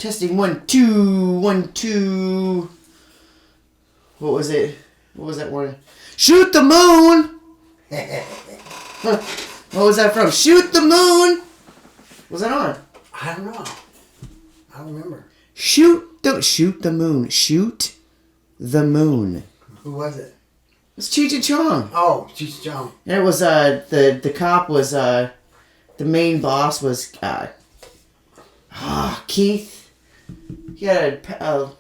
Testing 1, 2, 1, 2. What was it? What was that one? Shoot the moon! What was that from? Shoot the moon! What was that on? I don't know. I don't remember. Shoot the moon. Shoot the moon. Who was it? It's Cheech and Chong. Oh, Cheech and Chong. And it was the cop was the main boss was Keith. He had a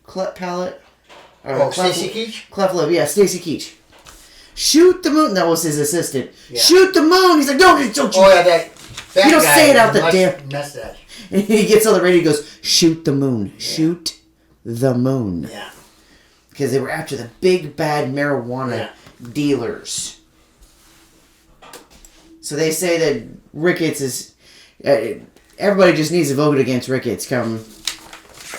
cleft palate. Stacy Keach? Cleft lip, yeah, Stacy Keach. Shoot the moon. That was his assistant. Yeah. Shoot the moon. He's like, don't you. Oh yeah, that you don't say it out the damn mustache. And he gets on the radio. He goes, shoot the moon. Yeah. Shoot the moon. Yeah. Because they were after the big bad marijuana dealers. So they say that Ricketts is... everybody just needs to vote against Ricketts.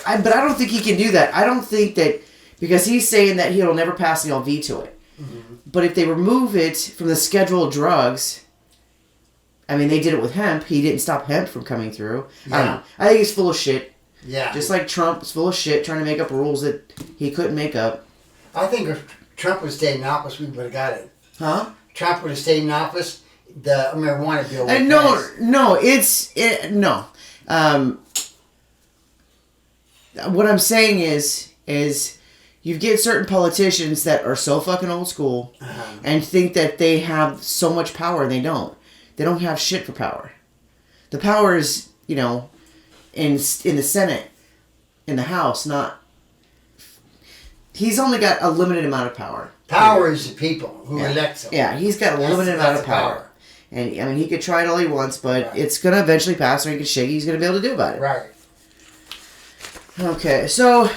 But I don't think he can do that. I don't think that... Because he's saying that he'll never pass and he'll veto it. Mm-hmm. But if they remove it from the schedule of drugs... I mean, they did it with hemp. He didn't stop hemp from coming through. Yeah. I don't know. I think he's full of shit. Yeah. Just like Trump is full of shit trying to make up rules that he couldn't make up. I think if Trump would have stayed in office, we would have got it. Huh? Trump would have stayed in office, the marijuana bill would pass. No. What I'm saying is you get certain politicians that are so fucking old school and think that they have so much power and they don't. They don't have shit for power. The power is, in the Senate, in the House, not... He's only got a limited amount of power. Power is the people who elect him. Yeah, he's got a limited amount of power. And, I mean, he could try it all he wants, but it's going to eventually pass or he can shake. He's going to be able to do about it. Right. Okay, so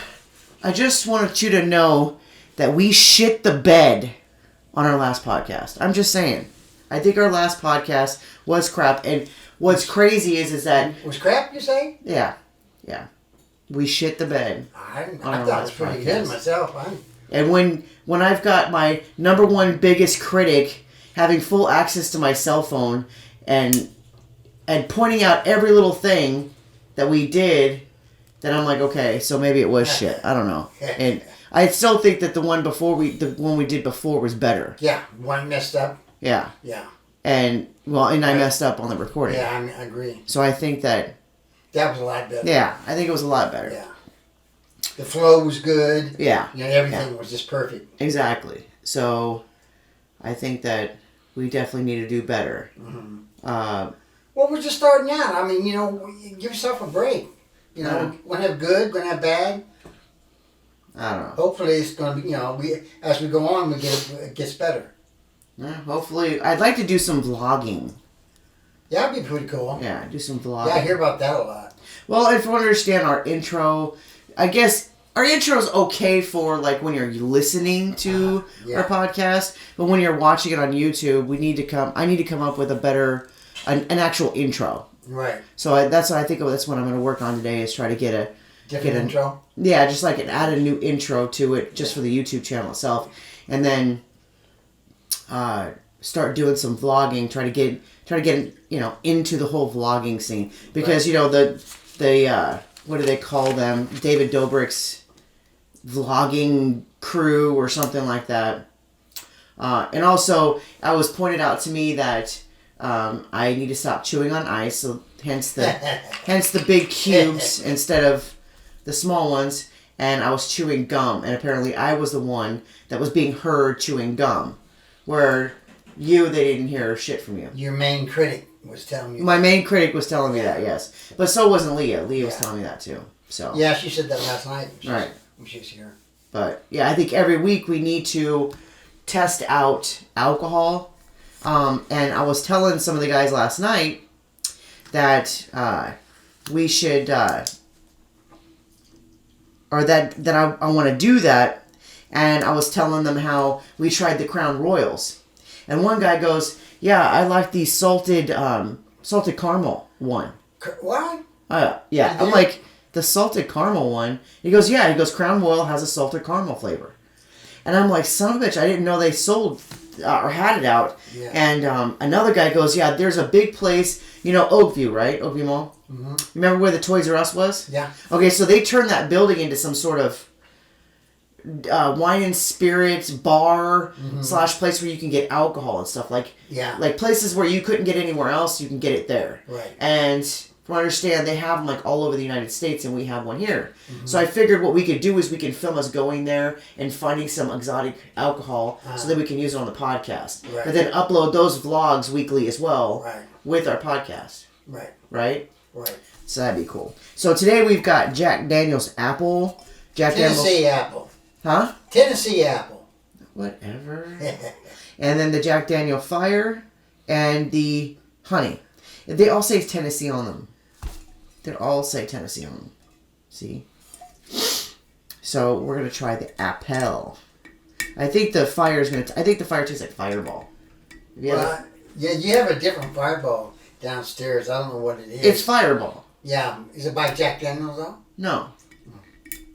I just wanted you to know that we shit the bed on our last podcast. I'm just saying. I think our last podcast was crap. And what's crazy is that... Was crap, you say? Yeah. Yeah. We shit the bed. I thought it was pretty good myself. And when I've got my number one biggest critic having full access to my cell phone and pointing out every little thing that we did, then I'm like, okay, so maybe it was shit. I don't know. And I still think that the one we did before was better. Yeah, one messed up. Yeah. Yeah. And I messed up on the recording. Yeah, I agree. So I think that was a lot better. Yeah, I think it was a lot better. Yeah. The flow was good. Yeah. Everything was just perfect. Exactly. So I think that we definitely need to do better. Mm-hmm. Well, we're just starting out. I mean, give yourself a break. We're going to have good, going to have bad. I don't know. Hopefully it's going to be, as we go on, it gets better. Yeah, hopefully. I'd like to do some vlogging. Yeah, that'd be pretty cool. Yeah, do some vlogging. Yeah, I hear about that a lot. Well, if you understand our intro, I guess our intro is okay for like when you're listening to our podcast, but when you're watching it on YouTube, I need to come up with a better, an actual intro. Right. So that's what I think. That's what I'm going to work on today is try to get an intro. Yeah, just like add a new intro to it, just for the YouTube channel itself, and then start doing some vlogging. Try to get into the whole vlogging scene because the what do they call them? David Dobrik's vlogging crew or something like that. And also, it was pointed out to me that I need to stop chewing on ice, so hence the big cubes instead of the small ones. And I was chewing gum, and apparently I was the one that was being heard chewing gum, where they didn't hear shit from you. Your main critic was telling you. My main critic was telling me that, yes, but so wasn't Leah. Leah was telling me that too. So yeah, she said that last night. Right. She's here. But yeah, I think every week we need to test out alcohol. And I was telling some of the guys last night that we should, or that I want to do that. And I was telling them how we tried the Crown Royals. And one guy goes, yeah, I like the salted caramel one. What? Yeah. I'm like, the salted caramel one? He goes, yeah. He goes, Crown Royal has a salted caramel flavor. And I'm like, son of a bitch, I didn't know they sold or had it out. Yeah. And another guy goes, yeah, there's a big place, Oakview, right? Oakview Mall. Mm-hmm. Remember where the Toys R Us was? Yeah. Okay, so they turned that building into some sort of wine and spirits bar / place where you can get alcohol and stuff like places where you couldn't get anywhere else, you can get it there. Right. And from what I understand, they have them like all over the United States, and we have one here. So I figured what we could do is we can film us going there and finding some exotic alcohol so that we can use it on the podcast. Right. But then upload those vlogs weekly as well Right. with our podcast. Right. Right? Right. So that'd be cool. So today we've got Jack Daniel's Apple. Tennessee Apple. Huh? Tennessee Apple. Whatever. And then the Jack Daniel Fire and the Honey. They all say Tennessee on them. They all say Tennessee on them. See? So we're gonna try the Apple. I think the fire tastes like Fireball. You have a different Fireball downstairs. I don't know what it is. It's Fireball. Yeah. Is it by Jack Daniels though? No.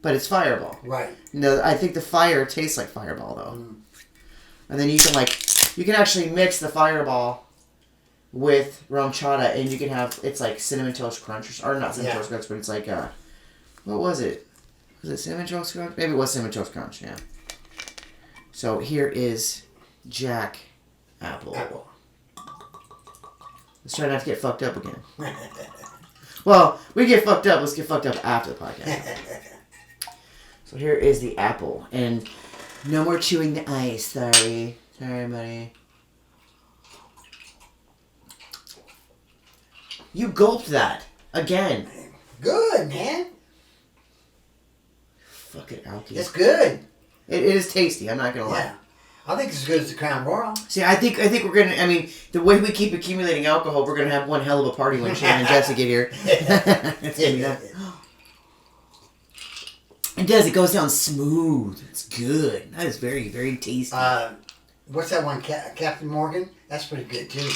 But it's Fireball. Right. No, I think the fire tastes like Fireball though. And then you can actually mix the Fireball with rum chata, and you can have, it's like Cinnamon Toast Crunch, or not Cinnamon Toast Crunch, but it's like, what was it? Was it Cinnamon Toast Crunch? Maybe it was Cinnamon Toast Crunch, yeah. So here is Jack Apple. Let's try not to get fucked up again. Well, we get fucked up, let's get fucked up after the podcast. So here is the apple, and no more chewing the ice, sorry. Sorry, buddy. You gulped that. Again. Good, man. Fucking alky. It's good. It is tasty, I'm not gonna lie. Yeah. I think it's as good as the Crown Royal. See, I think we're gonna, the way we keep accumulating alcohol, we're gonna have one hell of a party when Shannon and Jesse get here. It's gonna be that. It does, it goes down smooth. It's good. That is very, very tasty. What's that one, Captain Morgan? That's pretty good, too.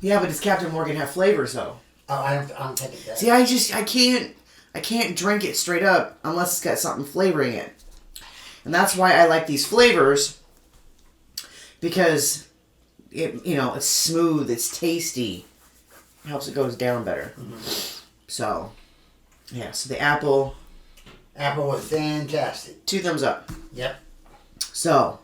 Yeah, but does Captain Morgan have flavors, though? Oh, I don't take it that. See, I can't drink it straight up unless it's got something flavoring it. And that's why I like these flavors, because it's smooth, it's tasty. It helps it goes down better. So, yeah, so the apple. Apple was fantastic. 2 thumbs up. Yep. So,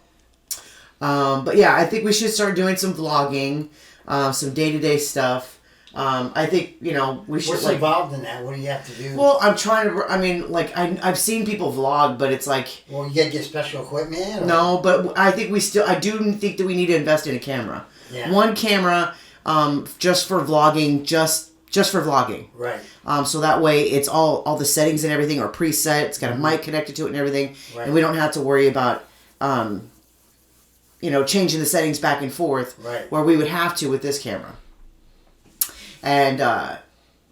but yeah, I think we should start doing some vlogging, some day-to-day stuff. I think, we should What's involved in that? What do you have to do? Well, I'm trying to, I've seen people vlog, but it's like... Well, you gotta get special equipment? Or? No, but I think I do think that we need to invest in a camera. Yeah. One camera, just for vlogging, just for vlogging. Right. So that way it's all the settings and everything are preset. It's got a mic connected to it and everything. Right. And we don't have to worry about, changing the settings back and forth. Right. Where we would have to with this camera. And,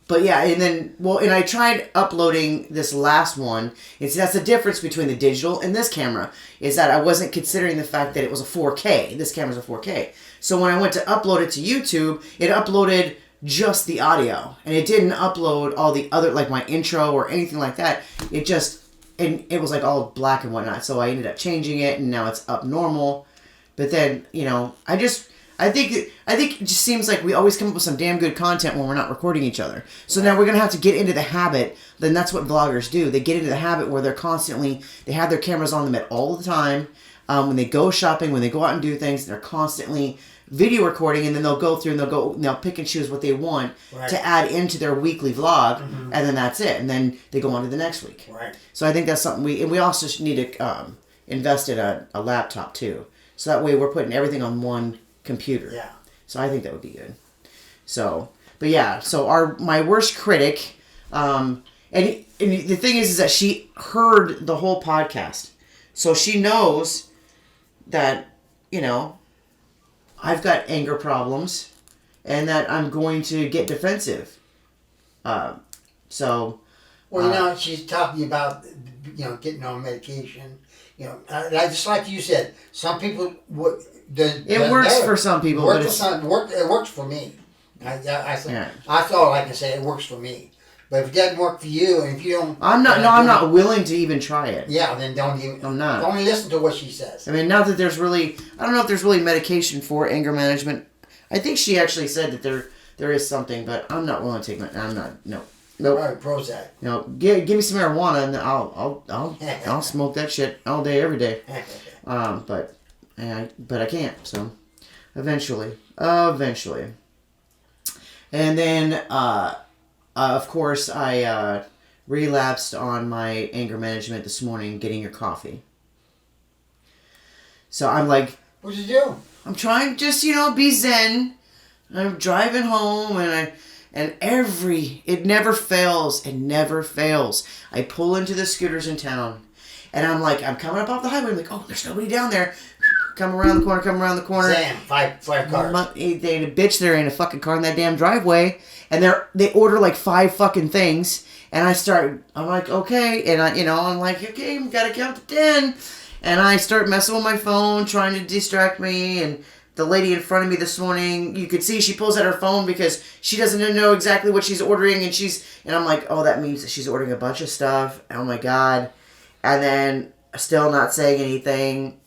but yeah, and I tried uploading this last one. That's the difference between the digital and this camera, is that I wasn't considering the fact that it was a 4K. This camera's a 4K. So when I went to upload it to YouTube, it uploaded just the audio. And it didn't upload all the other, like my intro or anything like that. It was like all black and whatnot. So I ended up changing it, and now it's up normal. But then, I think it just seems like we always come up with some damn good content when we're not recording each other. So now we're going to have to get into the habit. Then that's what vloggers do. They get into the habit where they have their cameras on them at all the time. When they go shopping, when they go out and do things, they're constantly video recording, and then they'll go through and they'll pick and choose what they want to add into their weekly vlog, and then that's it. And then they go on to the next week. Right. So I think that's something we also need to invest in a laptop too. So that way we're putting everything on one computer. Yeah. So I think that would be good. So, but yeah, so my worst critic, and the thing is that she heard the whole podcast. So she knows that, I've got anger problems and that I'm going to get defensive. Well, she's talking about, getting on medication. Just like you said, some people would. It works for some people, but it works for me. I thought I can say it works for me. But if it doesn't work for you, and if you don't... I'm not willing to even try it. Yeah, then don't even... I'm not. Don't listen to what she says. I mean, not that there's really... I don't know if there's really medication for anger management. I think she actually said that there is something, but I'm not willing to take I'm not... No. Nope. Right, Prozac. No, give me some marijuana and I'll smoke that shit all day, every day. But I can't, so... Eventually. And then, of course, I relapsed on my anger management this morning, getting your coffee. So I'm like... What'd you do? I'm trying to just, be zen. I'm driving home, and it never fails. It never fails. I pull into the scooters in town, and I'm coming up off the highway. I'm like, oh, there's nobody down there. Come around the corner. Damn, five cars. They ain't a bitch. There ain't a fucking car in that damn driveway. And they order like 5 fucking things. And I'm like, okay. And I'm like, okay, gotta count to 10. And I start messing with my phone, trying to distract me. And the lady in front of me this morning, you could see she pulls out her phone because she doesn't know exactly what she's ordering. And I'm like, oh, that means that she's ordering a bunch of stuff. Oh my God. And then still not saying anything.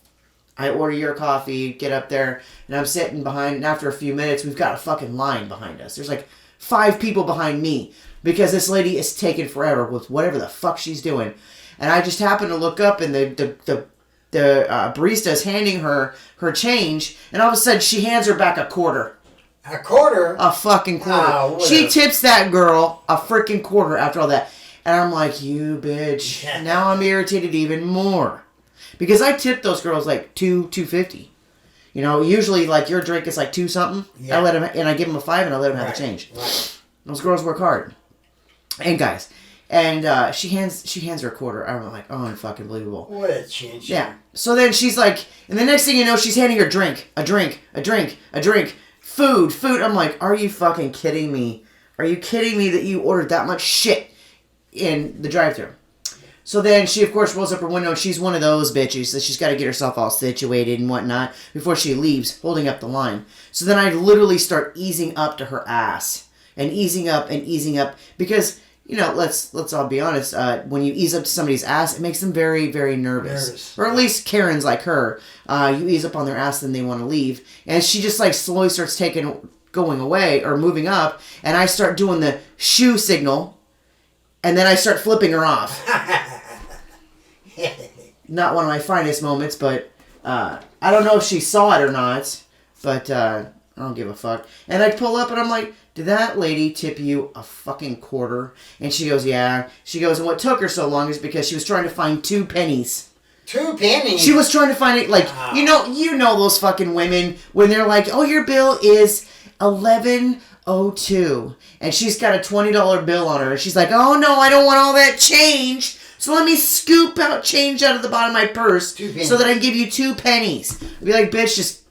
I order your coffee, get up there, and I'm sitting behind, and after a few minutes, we've got a fucking line behind us. There's like 5 people behind me because this lady is taking forever with whatever the fuck she's doing. And I just happen to look up, and the barista is handing her change, and all of a sudden, she hands her back a quarter. A quarter? A fucking quarter. Oh, she tips that girl a freaking quarter after all that. And I'm like, you bitch. Yeah. Now I'm irritated even more. Because I tip those girls like $2.50. Usually like your drink is like 2 something. Yeah. I give them a 5 and I let them have the change. Right. Those girls work hard. And guys. And she hands her a quarter. I'm like, oh, unfucking believable. What a change. Yeah. So then she's like, and the next thing you know, she's handing her a drink. Food. I'm like, are you fucking kidding me? Are you kidding me that you ordered that much shit in the drive-thru? So then she, of course, rolls up her window, and she's one of those bitches, so she's got to get herself all situated and whatnot before she leaves, holding up the line. So then I literally start easing up to her ass, and easing up, because, let's all be honest, when you ease up to somebody's ass, it makes them very, very nervous. Or at least Karens like her, you ease up on their ass, then they want to leave, and she just, slowly starts going away, or moving up, and I start doing the shoe signal, and then I start flipping her off. Not one of my finest moments, but I don't know if she saw it or not, but I don't give a fuck. And I pull up and I'm like, did that lady tip you a fucking quarter? And she goes, yeah. She goes, and what took her so long is because she was trying to find 2 pennies. 2 pennies? She was trying to find it, you know those fucking women when they're like, oh, your bill is $11.02. And she's got a $20 bill on her. And she's like, oh no, I don't want all that change. So let me scoop out change out of the bottom of my purse so that I can give you 2 pennies. I'd be like, bitch, just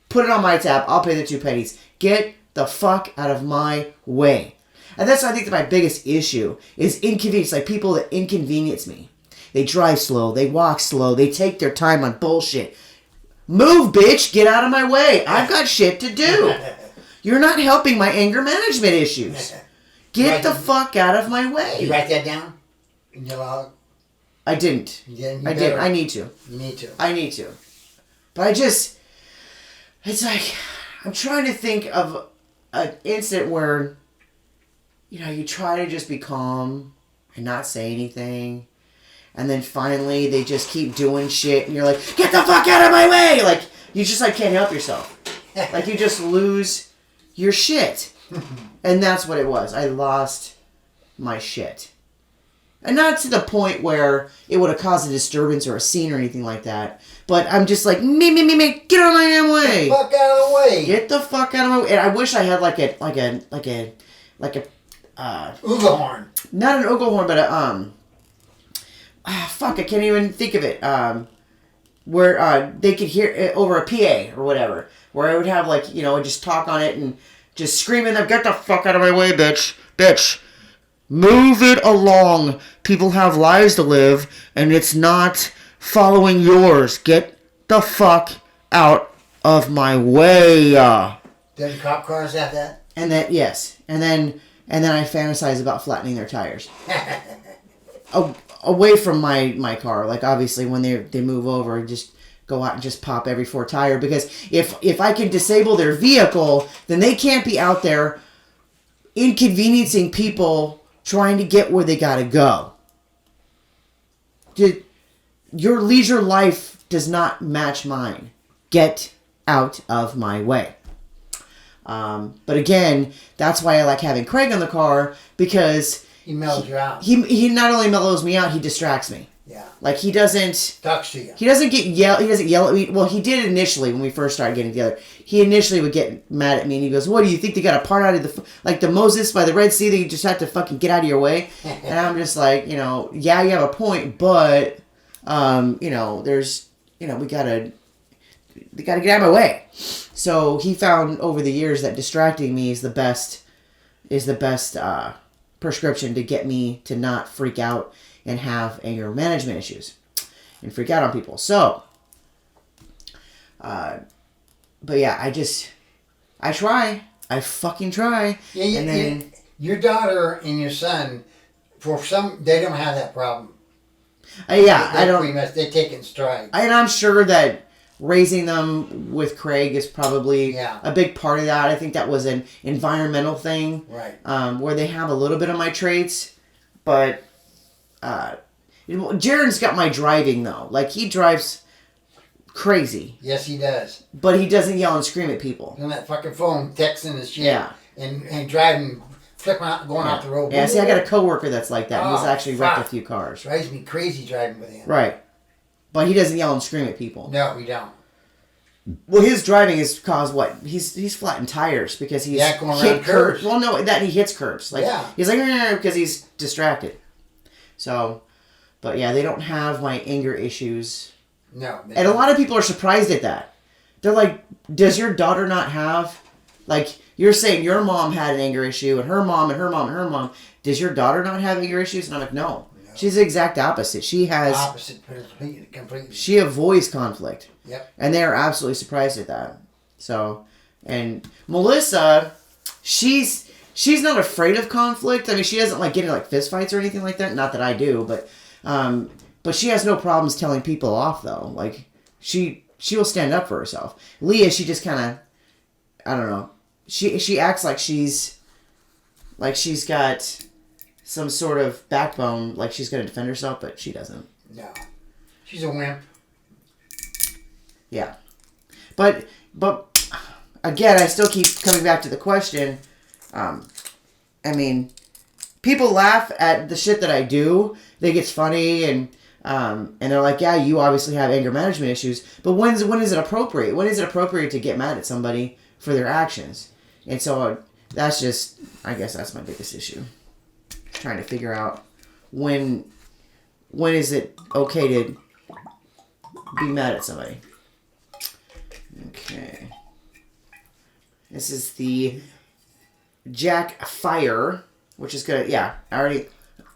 put it on my tab. I'll pay the 2 pennies. Get the fuck out of my way. And that's, I think, that my biggest issue is inconvenience. Like people that inconvenience me. They drive slow. They walk slow. They take their time on bullshit. Move, bitch. Get out of my way. I've got shit to do. You're not helping my anger management issues. Get the fuck out of my way. You write that down in your log? I didn't. I did. I need to. You need to. I need to. But it's like, I'm trying to think of an instant where, you try to just be calm and not say anything. And then finally they just keep doing shit and you're like, get the fuck out of my way! Like, you just can't help yourself. Like you just lose your shit. And that's what it was. I lost my shit. And not to the point where it would have caused a disturbance or a scene or anything like that. But I'm just like, me, get out of my damn way. Get the fuck out of the way. Get the fuck out of my way. And I wish I had like a Ugelhorn. Not an Ugelhorn, but fuck, I can't even think of it. Where they could hear it over a PA or whatever. Where I would have just talk on it and just scream at them, get the fuck out of my way, bitch. Bitch. Move it along. People have lives to live, and it's not following yours. Get the fuck out of my way. Then cop cars have that? And then, yes. And and then I fantasize about flattening their tires. Away from my car. Like, obviously, when they move over, just go out and just pop every 4 tire. Because if I can disable their vehicle, then they can't be out there inconveniencing people trying to get where they gotta go. Your leisure life does not match mine. Get out of my way. But again, that's why I like having Craig in the car, because he mellows you out. He not only mellows me out, he distracts me. Yeah. Like, he doesn't talks to you. He doesn't yell at me. Well, he did initially when we first started getting together. He initially would get mad at me, and he goes, "What do you think they got a part out of the Moses by the Red Sea that you just have to fucking get out of your way?" And I'm just like, yeah, you have a point, but there's we gotta get out of my way. So he found over the years that distracting me is the best prescription to get me to not freak out and have anger management issues and freak out on people. So, but yeah, I try. I fucking try. Yeah, and then your daughter and your son, they don't have that problem. I don't. Pretty much, they take it in stride. And I'm sure that raising them with Craig is probably a big part of that. I think that was an environmental thing, right? Where they have a little bit of my traits, but Jaren's got my driving though. Like, he drives crazy. Yes, he does. But he doesn't yell and scream at people. On that fucking phone, texting and shit. Yeah. And driving, flipping out, going out the road. Yeah, see, I got a coworker that's like that. Oh, He's actually wrecked a few cars. Drives me crazy driving with him. Right. But he doesn't yell and scream at people. No, we don't. Well, his driving is caused what? He's flattened tires because he's going around curves. Well, no, that he hits curves. Like, he's like, because he's distracted. So, but yeah, they don't have my anger issues. No. And a lot of people are surprised at that. They're like, does your daughter not have, like, you're saying your mom had an anger issue, and her mom, and her mom, and her mom. Does your daughter not have anger issues? And I'm like, no. She's the exact opposite. She has... Opposite, completely. She avoids conflict. Yep. And they are absolutely surprised at that. So, and Melissa, she's not afraid of conflict. I mean, she doesn't like getting like fist fights or anything like that. Not that I do, but she has no problems telling people off though. Like, she will stand up for herself. Leah, she just kind of, I don't know. She acts like she's got some sort of backbone, like she's going to defend herself, but she doesn't. No. She's a wimp. Yeah. But again, I still keep coming back to the question. I mean, people laugh at the shit that I do. They think it's funny, and they're like, yeah, you obviously have anger management issues. But when is it appropriate? When is it appropriate to get mad at somebody for their actions? And so that's just, I guess that's my biggest issue. Trying to figure out when is it okay to be mad at somebody. Okay. This is the Jack Fire, which is good. Yeah, I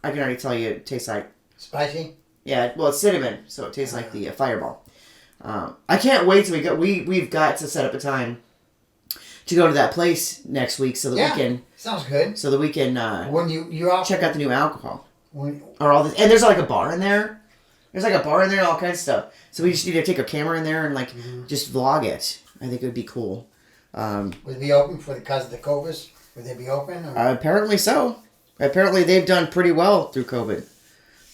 can already tell you it tastes like... Spicy? Yeah, well, it's cinnamon, so it tastes like the Fireball. I can't wait till we've got to set up a time to go to that place next week so that we can... Sounds good. So that we can when you check out the new alcohol. Or all this, and there's like a bar in there. There's like a bar in there and all kinds of stuff. So we just need to take a camera in there and like just vlog it. I think it would be cool. Would it be open because of the COVID? Would they be open? Or? Apparently so. Apparently they've done pretty well through COVID.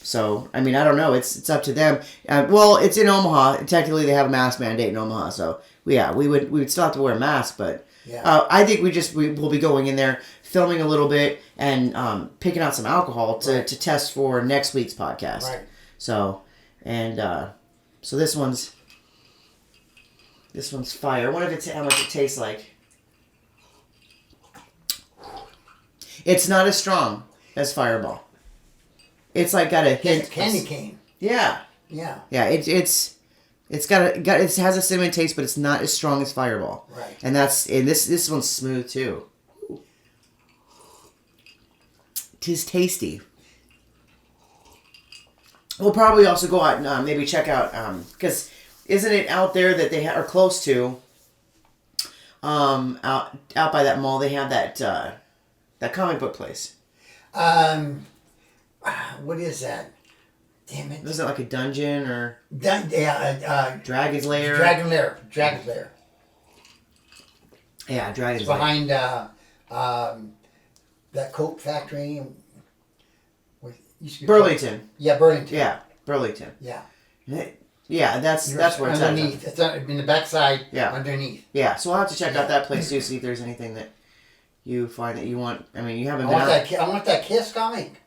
So, I mean, I don't know. It's up to them. Well, it's in Omaha. Technically, they have a mask mandate in Omaha. So, we would still have to wear a mask. But I think we'll be going in there, filming a little bit, and picking out some alcohol to test for next week's podcast. Right. So, so this one's fire. I wonder how much it tastes like. It's not as strong as Fireball. It's like got a hint. It's candy cane. Yeah. Yeah. Yeah. It has a cinnamon taste, but it's not as strong as Fireball. Right. And this one's smooth too. Tis tasty. We'll probably also go out and maybe check out because isn't it out there that they are close to out by that mall? They have that That comic book place. What is that? Damn it. Was it like a dungeon or Dragon's Lair? Dragon's Lair. Yeah, Dragon's It's Lair. behind that Coke factory. Burlington. Yeah, Burlington. Yeah, Burlington. Yeah. Yeah, that's where it's underneath. at. It's in the backside. Yeah. Underneath. Yeah, so we'll have to check out that place too, see if there's anything that you find that you want. I mean, you haven't I been want out. I want that Kiss comic.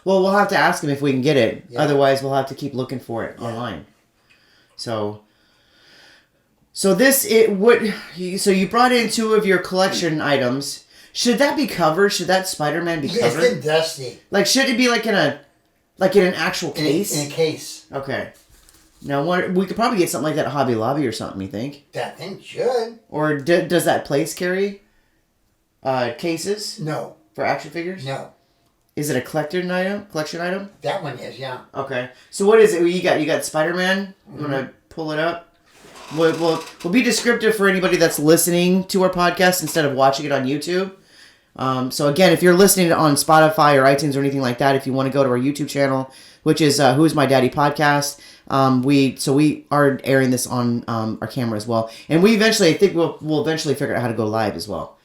Well, we'll have to ask him if we can get it. Yeah. Otherwise, we'll have to keep looking for it online. So this so you brought in 2 of your collection items. Should that be covered? Should that Spider-Man be covered? It's getting dusty. Like, should it be like in an actual case? In a case. Okay. Now, we could probably get something like that at Hobby Lobby or something. You think? That thing should. Or does that place carry cases? No. For action figures? No. Is it a collection item? That one is, yeah. Okay. So what is it? You got Spider-Man. You want to pull it up? We'll be descriptive for anybody that's listening to our podcast instead of watching it on YouTube. So again, if you're listening on Spotify or iTunes or anything like that, if you want to go to our YouTube channel, which is Who's My Daddy Podcast, we are airing this on our camera as well, and I think we'll eventually figure out how to go live as well.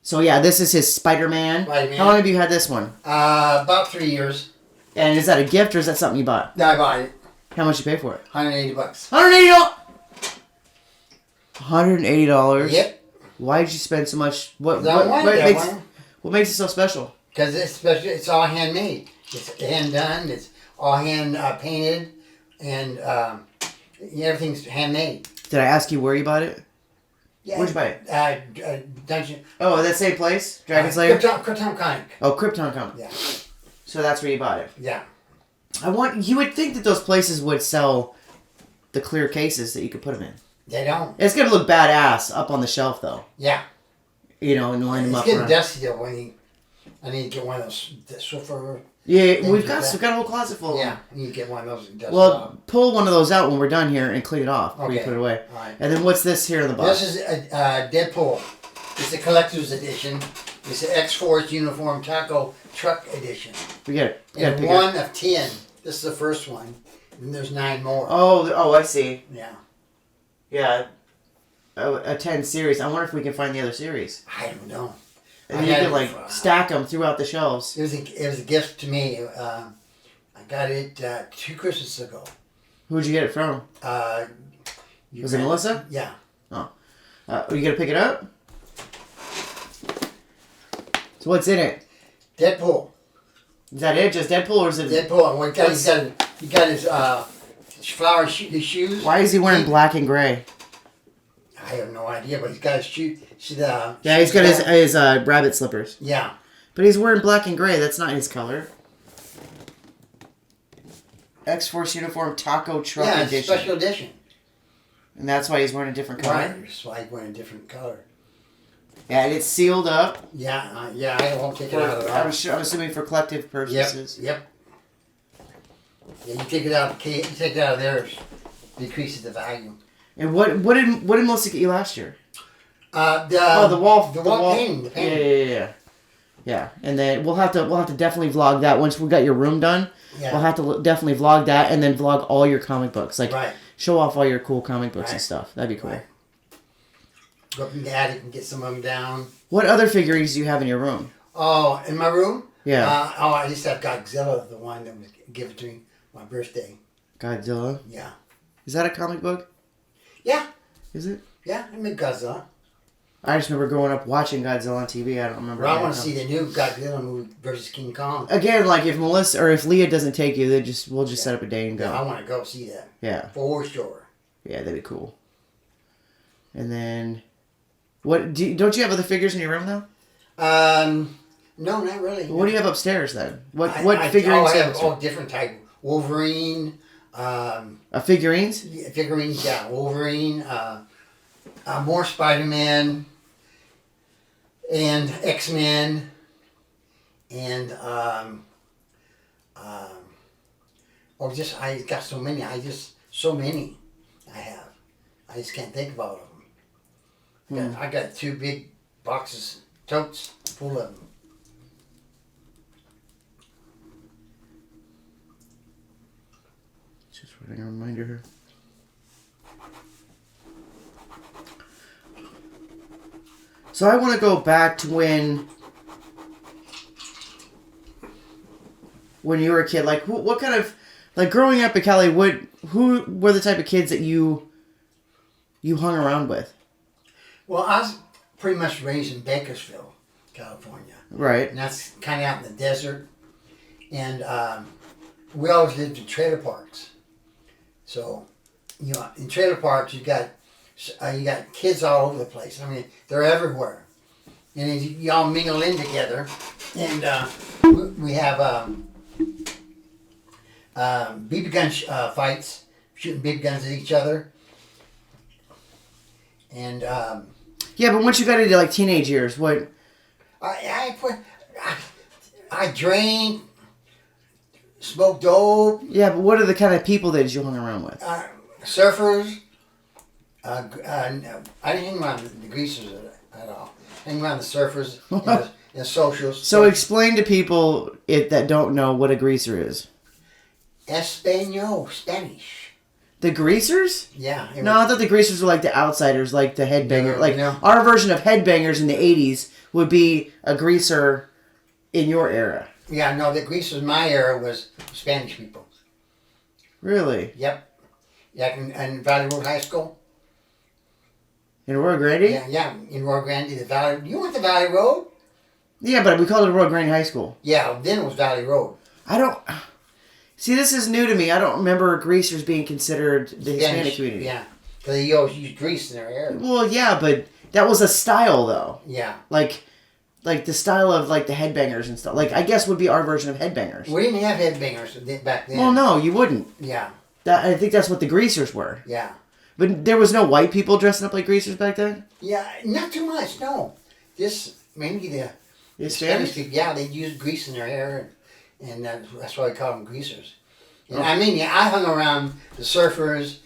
So yeah, this is his Spider-Man. Spider-Man. How long have you had this one? About 3 years. And is that a gift or is that something you bought? No, I bought it. How much you pay for it? $180. $180. $180. Yep. Why did you spend so much? What makes it so special? Because it's all handmade. It's hand done. It's all hand painted, and everything's handmade. Did I ask you where you bought it? Yeah. Where'd you buy it? Dungeon. Oh, that same place, Dragon's Lair. Krypton Comic. Oh, Krypton Comic. Yeah. So that's where you bought it. Yeah. You would think that those places would sell the clear cases that you could put them in. They don't. It's gonna look badass up on the shelf though. Yeah. And line them up. It's getting dusty though. I need to get one of those sofa. Yeah, we've got a whole closet full. Yeah, I need to get one of those. And well, pull one of those out when we're done here and clean it off before you put it away. All right. And then what's this here in the box? This is a Deadpool. It's a collector's edition. It's an X-Force Uniform Taco Truck edition. We got it. And one of 10. This is the first one. And there's 9 more. Oh, I see. Yeah. Yeah. A 10 series. I wonder if we can find the other series. I don't know. And you can stack them throughout the shelves. It was a gift to me. I got it 2 Christmases ago. Who'd you get it from? Was it Melissa? Yeah. Oh. Are you gonna pick it up? So what's in it? Deadpool. Is that it? Just Deadpool, or is it Deadpool. He got his flower shoes. Why is he wearing black and gray? I have no idea, but he's got his shoes. Yeah, he's got his rabbit slippers. Yeah. But he's wearing black and gray. That's not his color. X-Force Uniform Taco Truck Edition. Yeah, special edition. And that's why he's wearing a different color? Right, that's why he's wearing a different color. Yeah, and it's sealed up. Yeah, I won't take it out of the box. I'm assuming for collective purposes. Yep. Yeah, you take it out of there, it decreases the value. And what did Melissa get you last year? The wall painting. The painting. Yeah. And then we'll have to definitely vlog that once we got your room done. Yeah. We'll have to definitely vlog that and then vlog all your comic books. Right. Show off all your cool comic books and stuff. That'd be cool. Right. Go up in the attic and get some of them down. What other figurines do you have in your room? Oh, in my room? Yeah. I just have Godzilla, the one that was given to me my birthday. Godzilla? Yeah. Is that a comic book? Yeah. Is it? Yeah, I made Godzilla. I just remember growing up watching Godzilla on TV. I don't remember. Well, I want to see the new Godzilla movie versus King Kong. Again, if Melissa or if Leah doesn't take you, we'll just set up a day and go. Yeah, I want to go see that. Yeah. For sure. Yeah, that'd be cool. And then, don't you have other figures in your room though? No, not really. What do you have upstairs then? What figurines? I have all different type. Wolverine. Figurines? Yeah, figurines, yeah. Wolverine. More Spider-Man. And X-Men. And I got so many. So many I have. I just can't think about them. I got 2 big boxes totes full of them. Just writing a reminder here. So I want to go back to when you were a kid. Like, what kind of, like, growing up in Cali, who were the type of kids that you hung around with? Well, I was pretty much raised in Bakersfield, California. Right. And that's kind of out in the desert. And we always lived in trailer parks. So, you know, in trailer parks, you got kids all over the place. I mean, they're everywhere. And then you all mingle in together. And we have BB gun fights, shooting BB guns at each other. And yeah, but once you got into like teenage years, what? I drank, smoked dope. Yeah, but what are the kind of people that you hung around with? Surfers. I didn't hang around the greasers at all. I hang around the surfers and the socials. So explain to people that don't know what a greaser is. Espanol, Spanish. The greasers? Yeah. No, I thought the greasers were like the outsiders, like the headbanger. No, like no. Our version of headbangers in the 80s would be a greaser in your era. Yeah, no, the greasers in my era was Spanish people. Really? Yep. Yeah, in Valley Road High School. In Rio Grande? Yeah, in Rio Grande, the Valley. You went to Valley Road? Yeah, but we called it Rio Grande High School. Yeah, then it was Valley Road. I don't... See, this is new to me. I don't remember greasers being considered the Hispanic community. Yeah, because they always use grease in their hair. Well, yeah, but that was a style, though. Yeah. Like the style of, like, the headbangers and stuff. Like, I guess would be our version of headbangers. We didn't have headbangers back then. Well, no, you wouldn't. Yeah. I think that's what the greasers were. Yeah. But there was no white people dressing up like greasers back then? Yeah, not too much, no. Just maybe the Spanish people, yeah, they use grease in their hair, and that's why we call them greasers. And I mean, yeah, I hung around the surfers,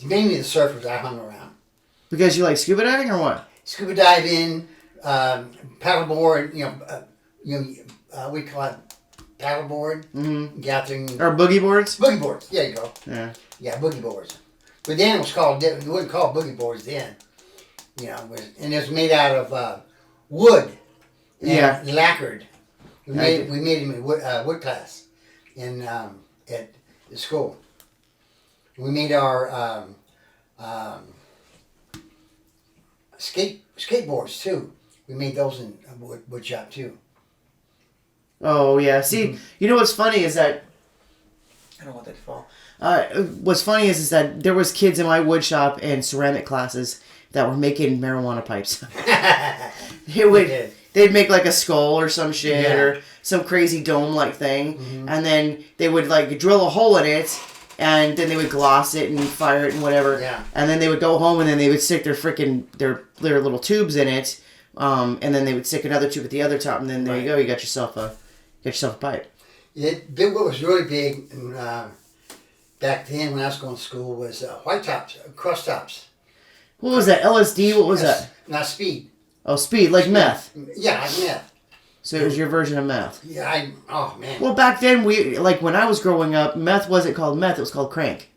mainly the surfers I hung around. Because you like scuba diving or what? Scuba diving, paddleboard, we call it paddleboard. Mm-hmm. Gathering. Or boogie boards? Boogie boards, there you go. Yeah. Yeah, boogie boards. But then it was called, it wasn't called boogie boards then. You know, and it was made out of wood. And lacquered. We made them in wood class at the school. We made our skateboards too. We made those in wood shop too. Oh, yeah. See, you know what's funny is that... I don't want that to fall. What's funny is that there was kids in my wood shop and ceramic classes that were making marijuana pipes. They'd make like a skull or some shit or some crazy dome-like thing, and then they would like drill a hole in it, and then they would gloss it and fire it and whatever. Yeah. And then they would go home and then they would stick their little tubes in it, and then they would stick another tube at the other top, and then there you go, you got yourself a pipe. What was really big back then when I was going to school was white tops, cross tops. What was that? LSD? What was that? Not speed. Oh, speed, like meth. Yeah, like meth. So it was your version of meth. Yeah, oh man. Well, back then when I was growing up, meth wasn't called meth; it was called crank.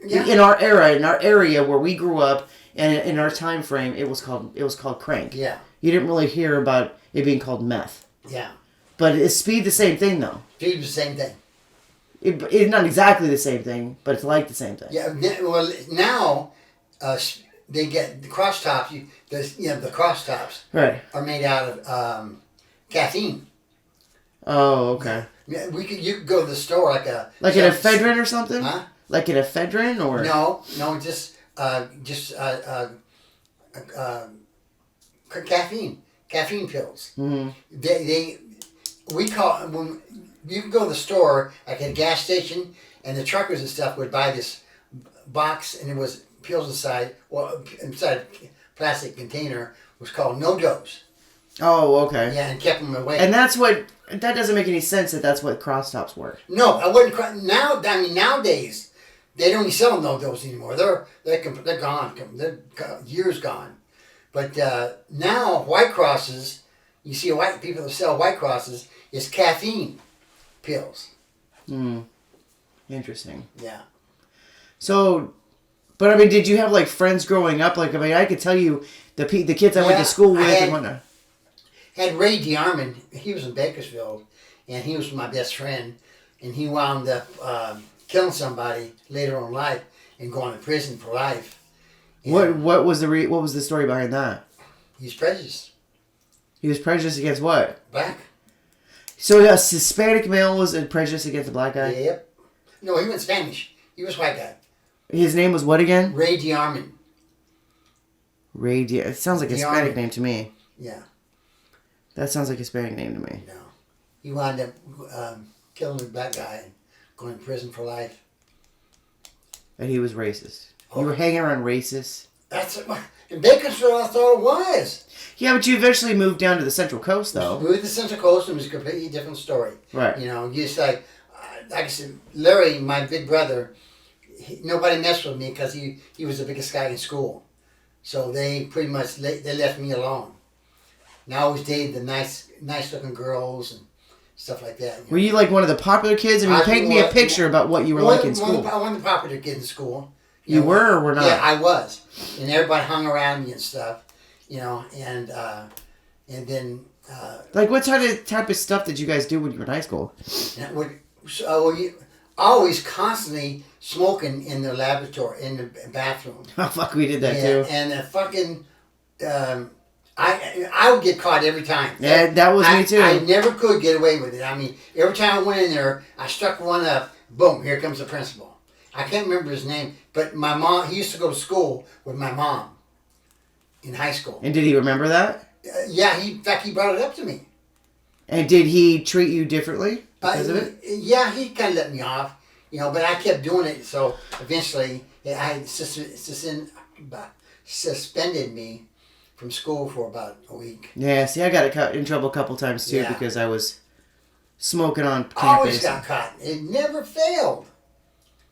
Yeah. In our area where we grew up, and in our time frame, it was called crank. Yeah. You didn't really hear about it being called meth. Yeah. But is speed the same thing though? Speed was the same thing. It's not exactly the same thing, but it's like the same thing. Yeah. Well, now they get the cross tops. The cross tops are made out of caffeine. Oh, okay. Yeah, you could go to the store like an ephedrine or something. Huh? Like an ephedrine or no, just caffeine pills. Mm-hmm. We call when you can go to the store like at a gas station, and the truckers and stuff would buy this box, and it was pills inside a plastic container. Was called no dose. Oh, okay. Yeah, and kept them away. And that doesn't make any sense that's what cross tops were. No, I wouldn't. Nowadays they don't even sell no dose anymore. They're gone. They're years gone. But now White Crosses, You see white people that sell White Crosses, it's caffeine pills. Interesting. Yeah. So, but I mean, did you have like friends growing up? Like, I mean, I could tell you the kids I went to school with and whatnot. Had Ray DeArmond. He was in Bakersfield, and he was my best friend. And he wound up killing somebody later on in life and going to prison for life. And What was the story behind that? He's prejudiced. He was prejudiced against what? Black. So a Hispanic male was prejudiced against a black guy? Yep. No, he went Spanish. He was white guy. His name was what again? Ray DeArmond. It sounds like a Hispanic name to me. Yeah. That sounds like a Hispanic name to me. No. He wound up killing a black guy and going to prison for life. And he was racist. You were hanging around racists? In Bakersfield, I thought it was. Yeah, but you eventually moved down to the Central Coast, though. Moved to the Central Coast, and it was a completely different story. Right. You know, just like I said, Larry, my big brother, nobody messed with me because he was the biggest guy in school. So they pretty much they left me alone. And I always dated the nice looking girls and stuff like that. Were you like one of the popular kids? I mean, paint me a picture about what you were like in school. I wasn't the popular kid in school. You were or were not? Yeah, I was. And everybody hung around me and stuff. You know, and then... like, what type of stuff did you guys do when you were in high school? Always constantly smoking in the laboratory, in the bathroom. Oh, fuck, we did that too. And fucking... I would get caught every time. Yeah, that was me too. I never could get away with it. I mean, every time I went in there, I struck one up. Boom, here comes the principal. I can't remember his name, but my mom, he used to go to school with my mom in high school. And did he remember that? Yeah, in fact, he brought it up to me. And did he treat you differently because of it? Yeah, he kind of let me off, you know, but I kept doing it, so eventually I suspended me from school for about a week. Yeah, see, I got in trouble a couple times too because I was smoking on campus. I always got caught. It never failed.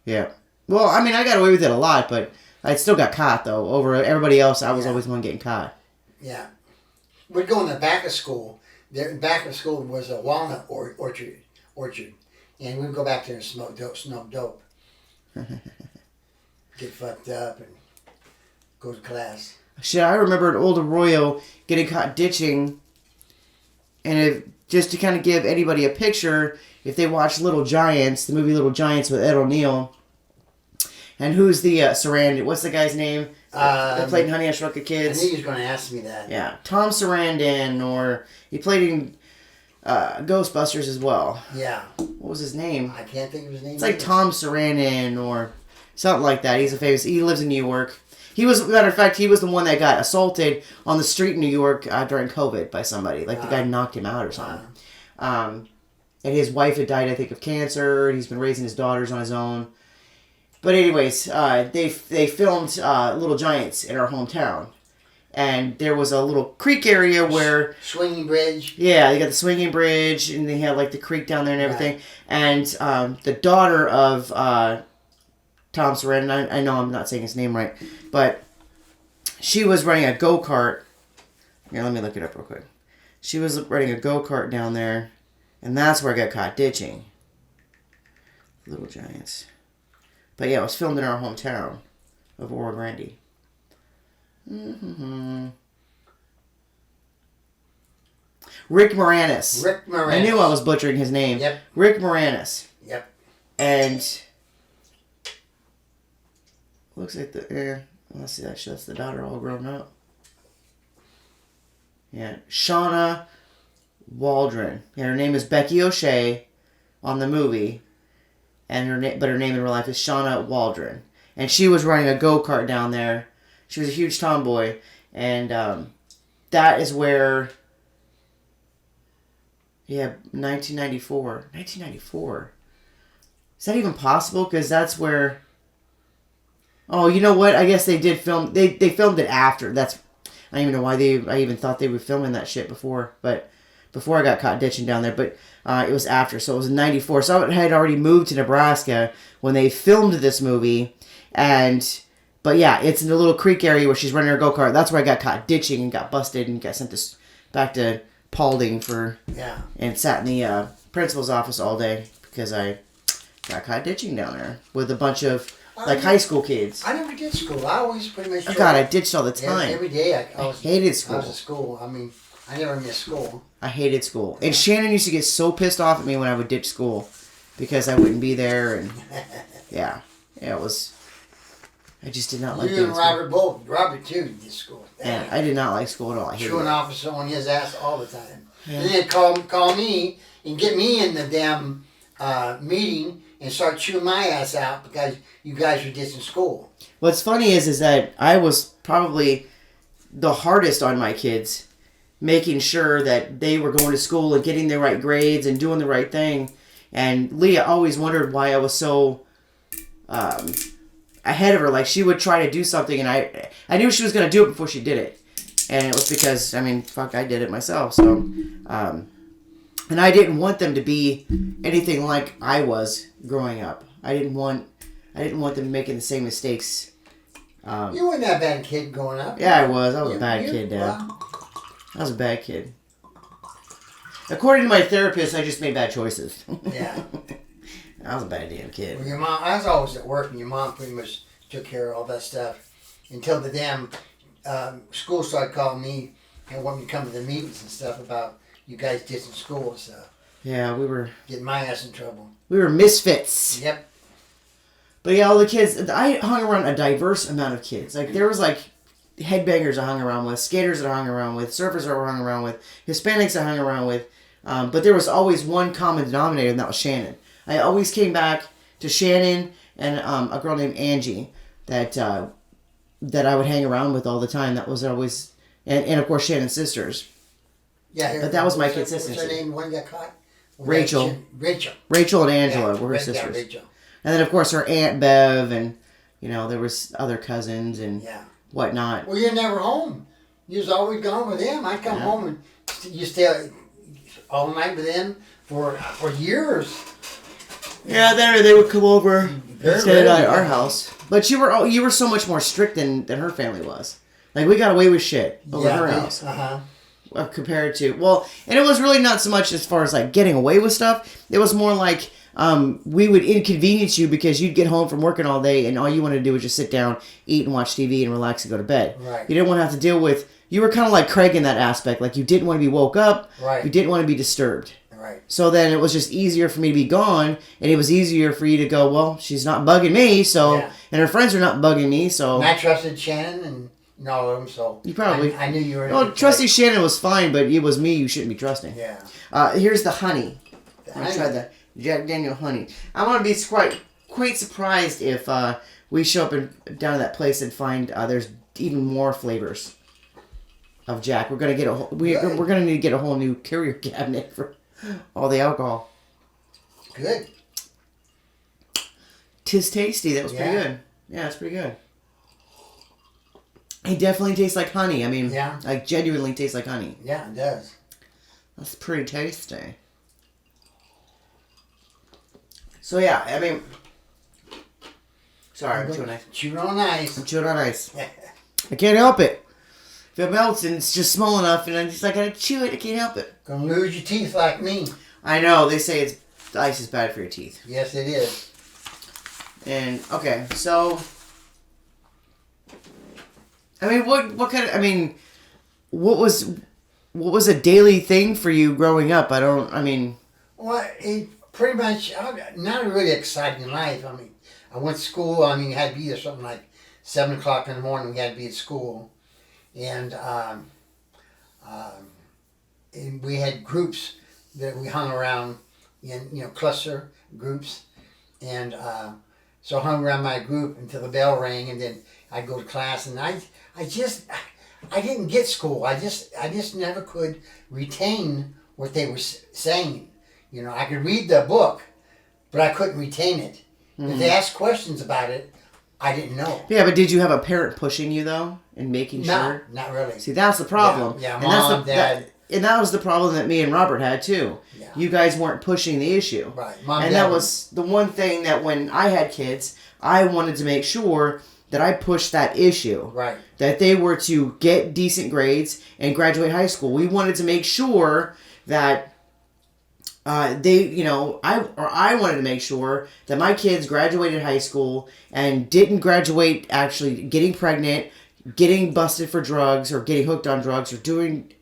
Yeah. Well, I mean, I got away with it a lot, but I still got caught, though. Over everybody else, I was always the one getting caught. Yeah. We'd go in the back of school. There, back of school was a walnut orchard. And we'd go back there and smoke dope. Get fucked up and go to class. Shit, I remember at Old Arroyo getting caught ditching, and just to kind of give anybody a picture, if they watch Little Giants, the movie Little Giants with Ed O'Neill, and who's the Sarandon? What's the guy's name? That played in Honey, I Shrunk the Kids. I knew you was going to ask me that. Yeah, Tom Sarandon, or he played in Ghostbusters as well. Yeah. What was his name? I can't think of his name. It's like Tom Sarandon or something like that. He lives in New York. He was, matter of fact, he was the one that got assaulted on the street in New York during COVID by somebody. Like the guy knocked him out or something. And his wife had died, I think, of cancer. And he's been raising his daughters on his own. But anyways, they filmed Little Giants in our hometown. And there was a little creek area where... Swinging bridge. Yeah, they got the swinging bridge, and they had like the creek down there and everything. Right. And the daughter of Tom Sarandon, I know I'm not saying his name right, but she was running a go-kart. Here, let me look it up real quick. She was running a go-kart down there, and that's where I got caught ditching. Little Giants. But yeah, it was filmed in our hometown of Oro Grande. Mm-hmm. Rick Moranis. I knew I was butchering his name. Yep. Rick Moranis. Yep. And looks like let's see, that's the daughter all grown up. Yeah, Shauna Waldron. Yeah, her name is Becky O'Shea on the movie, and but her name in real life is Shauna Waldron. And she was running a go-kart down there. She was a huge tomboy, and that is where. Yeah, 1994. 1994. Is that even possible? Because that's where... Oh, you know what? I guess they did film... They filmed it after. I don't even know why I even thought they were filming that shit before. But before I got caught ditching down there. But it was after. So it was in 94. So I had already moved to Nebraska when they filmed this movie. But yeah, it's in the little creek area where she's running her go-kart. That's where I got caught ditching and got busted and got sent back to Paulding for Yeah. and sat in the principal's office all day because I got caught ditching down there with a bunch of like high school kids. I never did school. I always pretty much. Oh God, I ditched all the time. Every day I hated school. I was at school. I mean, I never missed school. I hated school. And Shannon used to get so pissed off at me when I would ditch school because I wouldn't be there. And yeah, it was. I just did not like You and Robert both. Robert too did school. Yeah, I did not like school at all. I hated Chewing it. officer on his ass all the time. Yeah. And then call me and get me in the damn meeting and start chewing my ass out because you guys were ditching school. What's funny is that I was probably the hardest on my kids, making sure that they were going to school and getting the right grades and doing the right thing. And Leah always wondered why I was so ahead of her. Like, she would try to do something, and I knew she was going to do it before she did it. And it was because, I mean, fuck, I did it myself. So, and I didn't want them to be anything like I was growing up. I didn't want them making the same mistakes. You weren't that bad kid growing up. Yeah, I was. I was a bad kid, Dad. Well, I was a bad kid. According to my therapist, I just made bad choices. yeah. I was a bad damn kid. Well, your mom, I was always at work, and your mom pretty much took care of all that stuff until the damn school started calling me and wanting me to come to the meetings and stuff about you guys ditching school and stuff. Yeah, we were Getting my ass in trouble. misfits. Yep. But yeah, all the kids, I hung around a diverse amount of kids. Like, there was like headbangers I hung around with, skaters that I hung around with, surfers that I hung around with, Hispanics I hung around with. But there was always one common denominator, and that was Shannon. I always came back to Shannon and a girl named Angie that I would hang around with all the time. That was always, and of course Shannon's sisters. Yeah. But that was my What's consistency. her name? When got caught? Rachel. Rachel and Angela Yeah, were her yeah, sisters. Rachel. And then of course her Aunt Bev, and there was other cousins and Yeah. whatnot. Well, you're never home. You was always gone with them. I'd come home and you stay all night with them for years. Yeah, they would come over and stay at our rarely. house. But you were so much more strict than her family was. Like, we got away with shit over her house. Compared to, and it was really not so much as far as like getting away with stuff. It was more like we would inconvenience you because you'd get home from working all day and all you wanted to do was just sit down, eat and watch TV and relax and go to bed. Right. You didn't want to have to deal with, you were kind of like Craig in that aspect. Like, you didn't want to be woke up. Right. You didn't want to be disturbed. Right. So then it was just easier for me to be gone, and it was easier for you to go, well, she's not bugging me, so, and her friends are not bugging me, so. And I trusted Shannon and all of them, so. You probably. I knew you were. Well, trusting Shannon was fine, but it was me you shouldn't be trusting. Yeah. Here's the honey. I'm honey. try the Jack Daniel honey. I'm gonna be quite surprised if we show up down to that place and find there's even more flavors of Jack. We're gonna get we're gonna need to get a whole new carrier cabinet for all the alcohol. Good. 'Tis tasty. That was pretty good. Yeah, it's pretty good. It definitely tastes like honey. I mean, like genuinely tastes like honey. Yeah, it does. That's pretty tasty. So yeah, I mean, sorry, I'm chewing ice. Chewing on ice. I'm chewing on ice. I can't help it. If it melts and it's just small enough, and I'm just like, I gotta chew it. I can't help it. Gonna lose your teeth like me. I know. They say ice is bad for your teeth. Yes, it is. And okay, so I mean, what kind of? I mean, what was a daily thing for you growing up? Well, it pretty much not a really exciting life. I mean, I went to school. I mean, it had to be there something like 7 o'clock in the morning. We had to be at school, and we had groups that we hung around in cluster groups, and so I hung around my group until the bell rang, and then I'd go to class, and I didn't get school. I just never could retain what they were saying. I could read the book, but I couldn't retain it. If they asked questions about it, I didn't know. Yeah, but did you have a parent pushing you though and making sure? No, not really. See, that's the problem. Yeah, and mom, dad. And that was the problem that me and Robert had too. Yeah. You guys weren't pushing the issue. Right. Mom, and dad that was the one thing that when I had kids, I wanted to make sure that I pushed that issue. Right. That they were to get decent grades and graduate high school. We wanted to make sure that I wanted to make sure that my kids graduated high school and didn't graduate actually getting pregnant, getting busted for drugs, or getting hooked on drugs, or drinking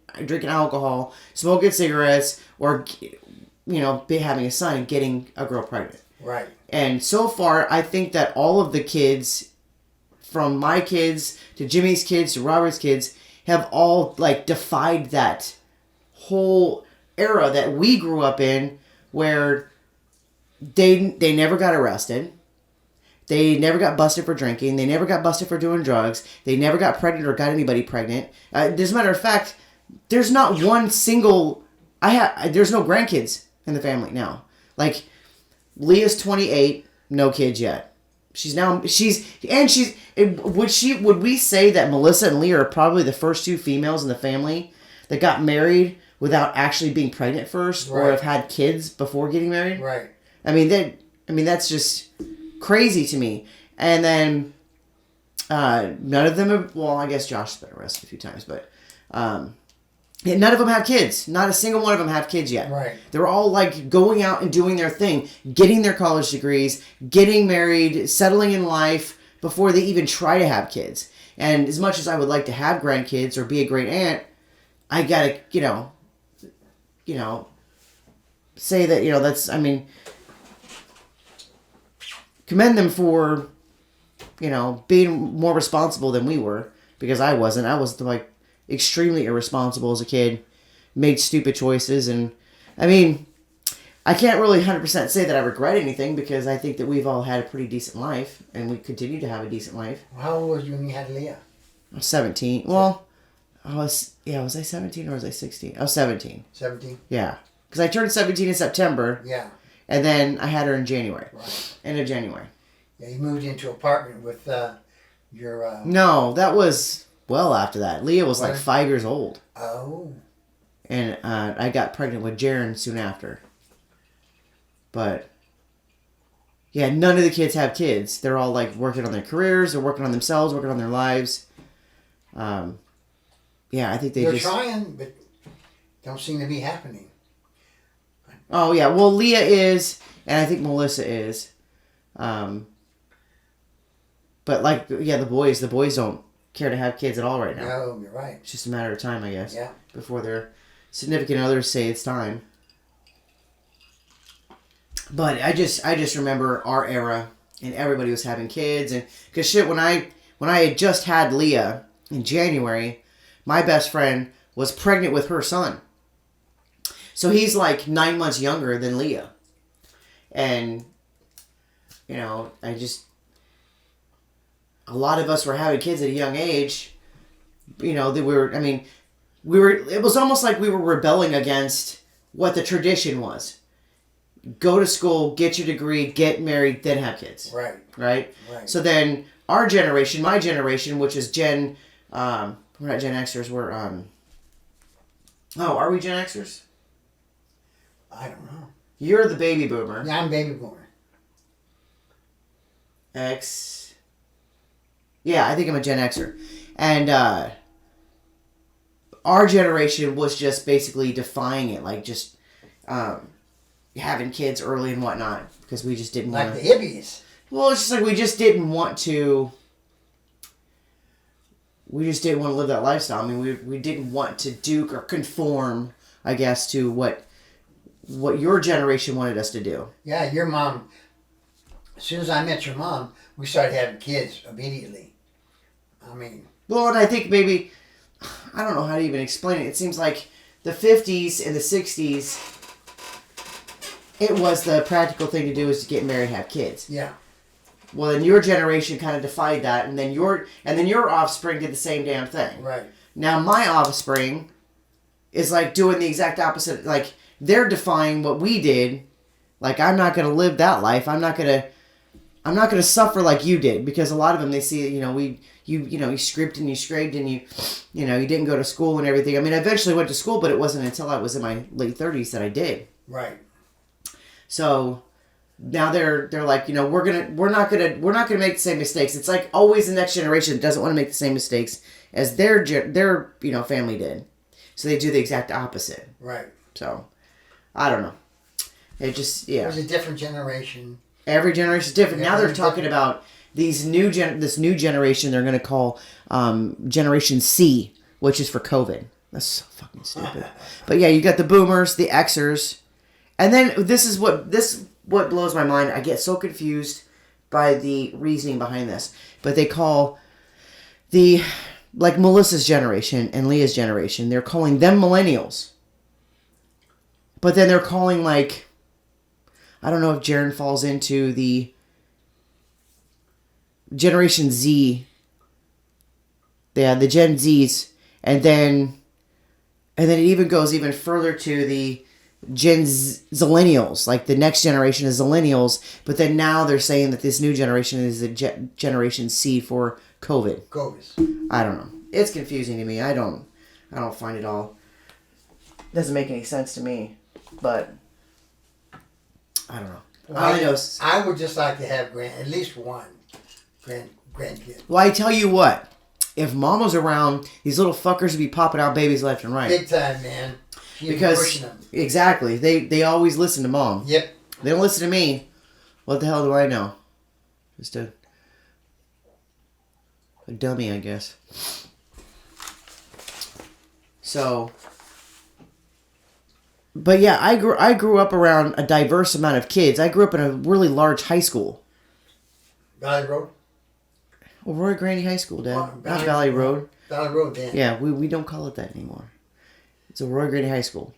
alcohol, smoking cigarettes, or having a son and getting a girl pregnant. Right. And so far, I think that all of the kids, from my kids to Jimmy's kids to Robert's kids, have all defied that whole era that we grew up in, where they never got arrested, they never got busted for drinking, they never got busted for doing drugs, they never got pregnant or got anybody pregnant. As a matter of fact, there's not one single. There's no grandkids in the family now. Leah's 28, no kids yet. Would we say that Melissa and Leah are probably the first two females in the family that got married without actually being pregnant first, right, or have had kids before getting married? Right. That's just crazy to me. And then none of them have, well, I guess Josh's been arrested a few times, but none of them have kids. Not a single one of them have kids yet. Right. They're all going out and doing their thing, getting their college degrees, getting married, settling in life before they even try to have kids. And as much as I would like to have grandkids or be a great aunt, I gotta, say that, that's, commend them for, being more responsible than we were, because I wasn't. I was extremely irresponsible as a kid, made stupid choices, and I can't really 100% say that I regret anything, because I think that we've all had a pretty decent life, and we continue to have a decent life. How old was you when you had Leah? I was 17. Well, was I 17 or was I 16? I was 17. 17? Yeah. Because I turned 17 in September. Yeah. And then I had her in January. Right. End of January. Yeah, you moved into an apartment with your... No, that was well after that. Leah was 5 years old. Oh. And I got pregnant with Jaren soon after. But, yeah, none of the kids have kids. They're all, working on their careers, they're working on themselves, working on their lives. Yeah, I think They're trying, but don't seem to be happening. Oh, yeah. Well, Leah is, and I think Melissa is. But, the boys don't care to have kids at all right now. No, you're right. It's just a matter of time, I guess. Yeah. Before their significant others say it's time. But I just remember our era, and everybody was having kids, and because when I had just had Leah in January, my best friend was pregnant with her son. So he's 9 months younger than Leah. And, a lot of us were having kids at a young age. It was almost like we were rebelling against what the tradition was. Go to school, get your degree, get married, then have kids. Right. Right? Right. So then our generation, my generation, which is we're not Gen Xers, we're, are we Gen Xers? I don't know. You're the baby boomer. Yeah, I'm baby boomer. X. Yeah, I think I'm a Gen Xer. And our generation was just basically defying it, having kids early and whatnot, because we just didn't want to. Like the hippies. Well, it's just we just didn't want to. We just didn't want to live that lifestyle. We didn't want to do or conform, I guess, to what your generation wanted us to do. Yeah, your mom. As soon as I met your mom, we started having kids immediately. Well, and I think maybe, I don't know how to even explain it. It seems like the 50s and the 60s, it was the practical thing to do is to get married and have kids. Yeah. Well, then your generation kind of defied that, and then your offspring did the same damn thing. Right. Now my offspring is doing the exact opposite. They're defying what we did. I'm not gonna live that life. I'm not gonna suffer like you did, because a lot of them, they see you scripted and you scraped and you didn't go to school and everything. I eventually went to school, but it wasn't until I was in my late 30s that I did. Right. So, now they're like, we're not gonna make the same mistakes. It's like always the next generation doesn't want to make the same mistakes as their family did, so they do the exact opposite. Right. So, I don't know. It just It was a different generation. Every generation is different. Now they're talking about this new generation. They're going to call Generation C, which is for COVID. That's so fucking stupid. But yeah, you got the Boomers, the Xers, and then this what blows my mind. I get so confused by the reasoning behind this. But they call like Melissa's generation and Leah's generation, they're calling them millennials. But then they're calling like, I don't know if Jaren falls into the Generation Z. Yeah, the Gen Zs, and then it even goes even further to the Zillennials, like the next generation is Zillennials. But then now they're saying that this new generation is the Generation C for COVID. I don't know. It's confusing to me. I don't find it all. It doesn't make any sense to me, but. I don't know. Well, I would just like to have at least one grandkid. Well, I tell you what. If Mom was around, these little fuckers would be popping out babies left and right. Big time, man. Because, exactly. They always listen to Mom. Yep. They don't listen to me. What the hell do I know? Just a dummy, I guess. So... But yeah, I grew up around a diverse amount of kids. I grew up in a really large high school. Valley Road? Well, Roy Grandy High School, Dad. Not Valley Road. Valley Road, Dan. Yeah, we don't call it that anymore. It's a Roy Grandy High School.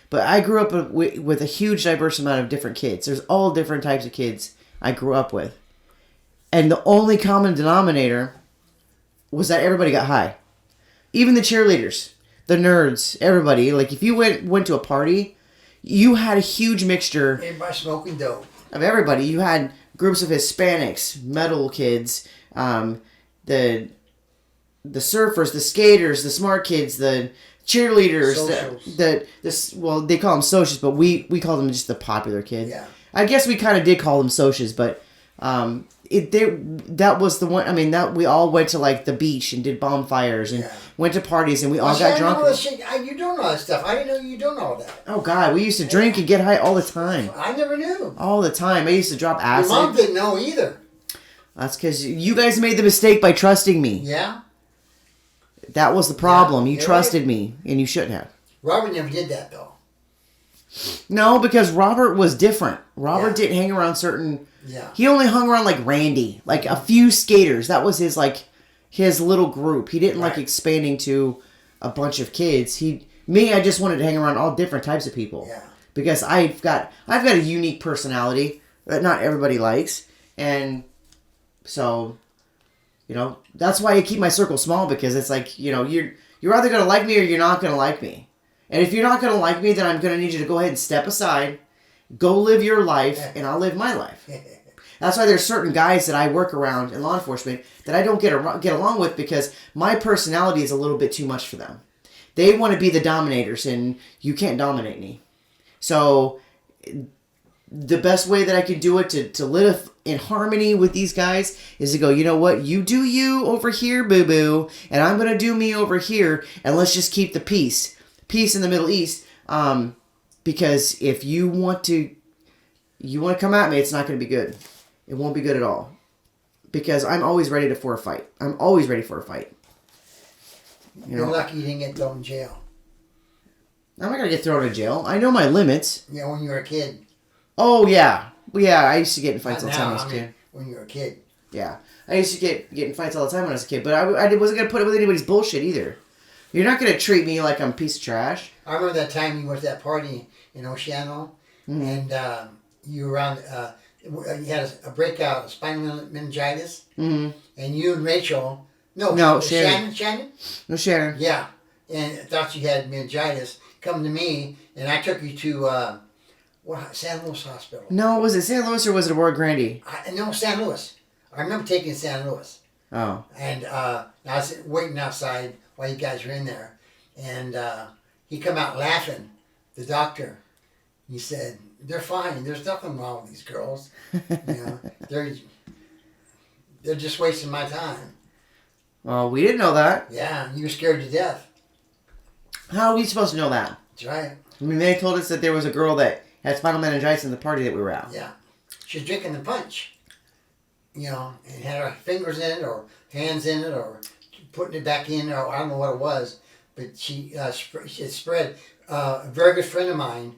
But I grew up with a huge diverse amount of different kids. There's all different types of kids I grew up with. And the only common denominator was that everybody got high. Even the cheerleaders. The nerds, everybody. Like, if you went to a party, you had a huge mixture. Everybody smoking dope. Of everybody. You had groups of Hispanics, metal kids, the surfers, the skaters, the smart kids, the cheerleaders. Well, they call them socials, but we call them just the popular kids. Yeah. I guess we kind of did call them socials, but that was the one. I mean, that we all went to like the beach and did bonfires and went to parties and we all got drunk. You don't know that stuff. I didn't know you don't know all that. Oh God, we used to drink and get high all the time. I never knew. All the time. I used to drop acid. Your mom didn't know either. That's because you guys made the mistake by trusting me. Yeah. That was the problem. You trusted me, and you shouldn't have. Robert never did that though. No, because Robert was different. Robert didn't hang around certain. Yeah. He only hung around like Randy, like a few skaters. That was his little group. He didn't like expanding to a bunch of kids. I just wanted to hang around all different types of people. Yeah. Because I've got a unique personality that not everybody likes, and so, that's why I keep my circle small, because it's like, you're either gonna like me or you're not gonna like me. And if you're not gonna like me, then I'm gonna need you to go ahead and step aside, go live your life, and I'll live my life. That's why there's certain guys that I work around in law enforcement that I don't get along with, because my personality is a little bit too much for them. They want to be the dominators, and you can't dominate me. So the best way that I can do it to live in harmony with these guys is to go, you know what, you do you over here, boo-boo, and I'm going to do me over here, and let's just keep the peace in the Middle East, because if you want to come at me, it's not going to be good. It won't be good at all, because I'm always ready for a fight. I'm always ready for a fight. You're lucky you didn't get thrown in jail. I'm not going to get thrown in jail. I know my limits. Yeah, when you were a kid. Oh, yeah. Well, yeah, I used to get in fights all the time when I was a kid. When you were a kid. Yeah. I used to get in fights all the time when I was a kid, but I wasn't going to put up with anybody's bullshit either. You're not going to treat me like I'm a piece of trash. I remember that time you went to that party in Oceano, and you were around, you had a breakout of spinal meningitis, and you and Rachel, Shannon? No, Shannon. Yeah, and thought you had meningitis, come to me, and I took you to, San Luis Hospital. No, was it San Luis or was it Aurora Grande? No, San Luis. I remember taking you to San Luis. Oh. And I was waiting outside while you guys were in there. And he come out laughing, the doctor. He said, they're fine. There's nothing wrong with these girls. You know, they're just wasting my time. Well, we didn't know that. Yeah, you were scared to death. How are we supposed to know that? That's right. I mean, they told us that there was a girl that had spinal meningitis in the party that we were at. Yeah. She was drinking the punch. You know, and had her fingers in it or hands in it or putting it back in, or I don't know what it was. But she it spread. A very good friend of mine,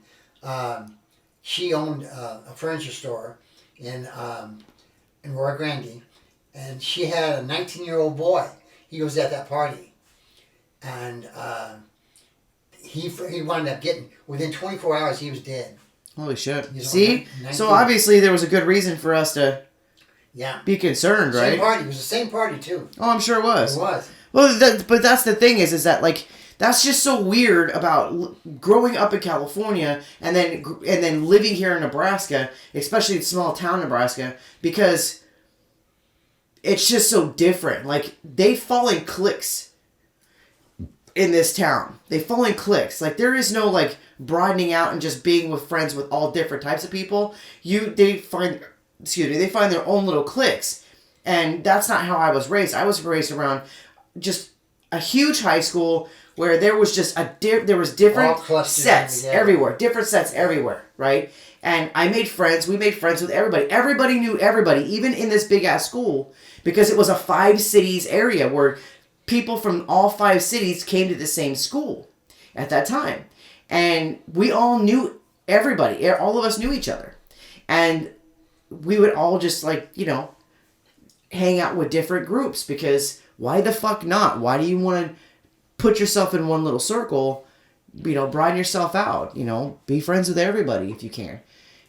she owned a furniture store in Rio Grande, and she had a 19-year-old boy. He was at that party, and he wound up getting, within 24 hours he was dead. Holy shit! He's See, so obviously there was a good reason for us to be concerned, right? Same party. It was the same party too. Oh, I'm sure it was. It was. Well, but that's the thing is that like. That's just so weird about growing up in California and then living here in Nebraska, especially in small town Nebraska, because it's just so different. Like, they fall in cliques in this town. They fall in cliques. Like, there is no, like, broadening out and just being with friends with all different types of people. They find their own little cliques. And that's not how I was raised. I was raised around just a huge high school where there was just there was different sets everywhere, right? And I made friends. We made friends with everybody. Everybody knew everybody, even in this big ass school, because it was a 5 cities area where people from all 5 cities came to the same school at that time, and we all knew everybody. All of us knew each other, and we would all just hang out with different groups because why the fuck not? Why do you want to put yourself in one little circle, broaden yourself out, be friends with everybody if you can.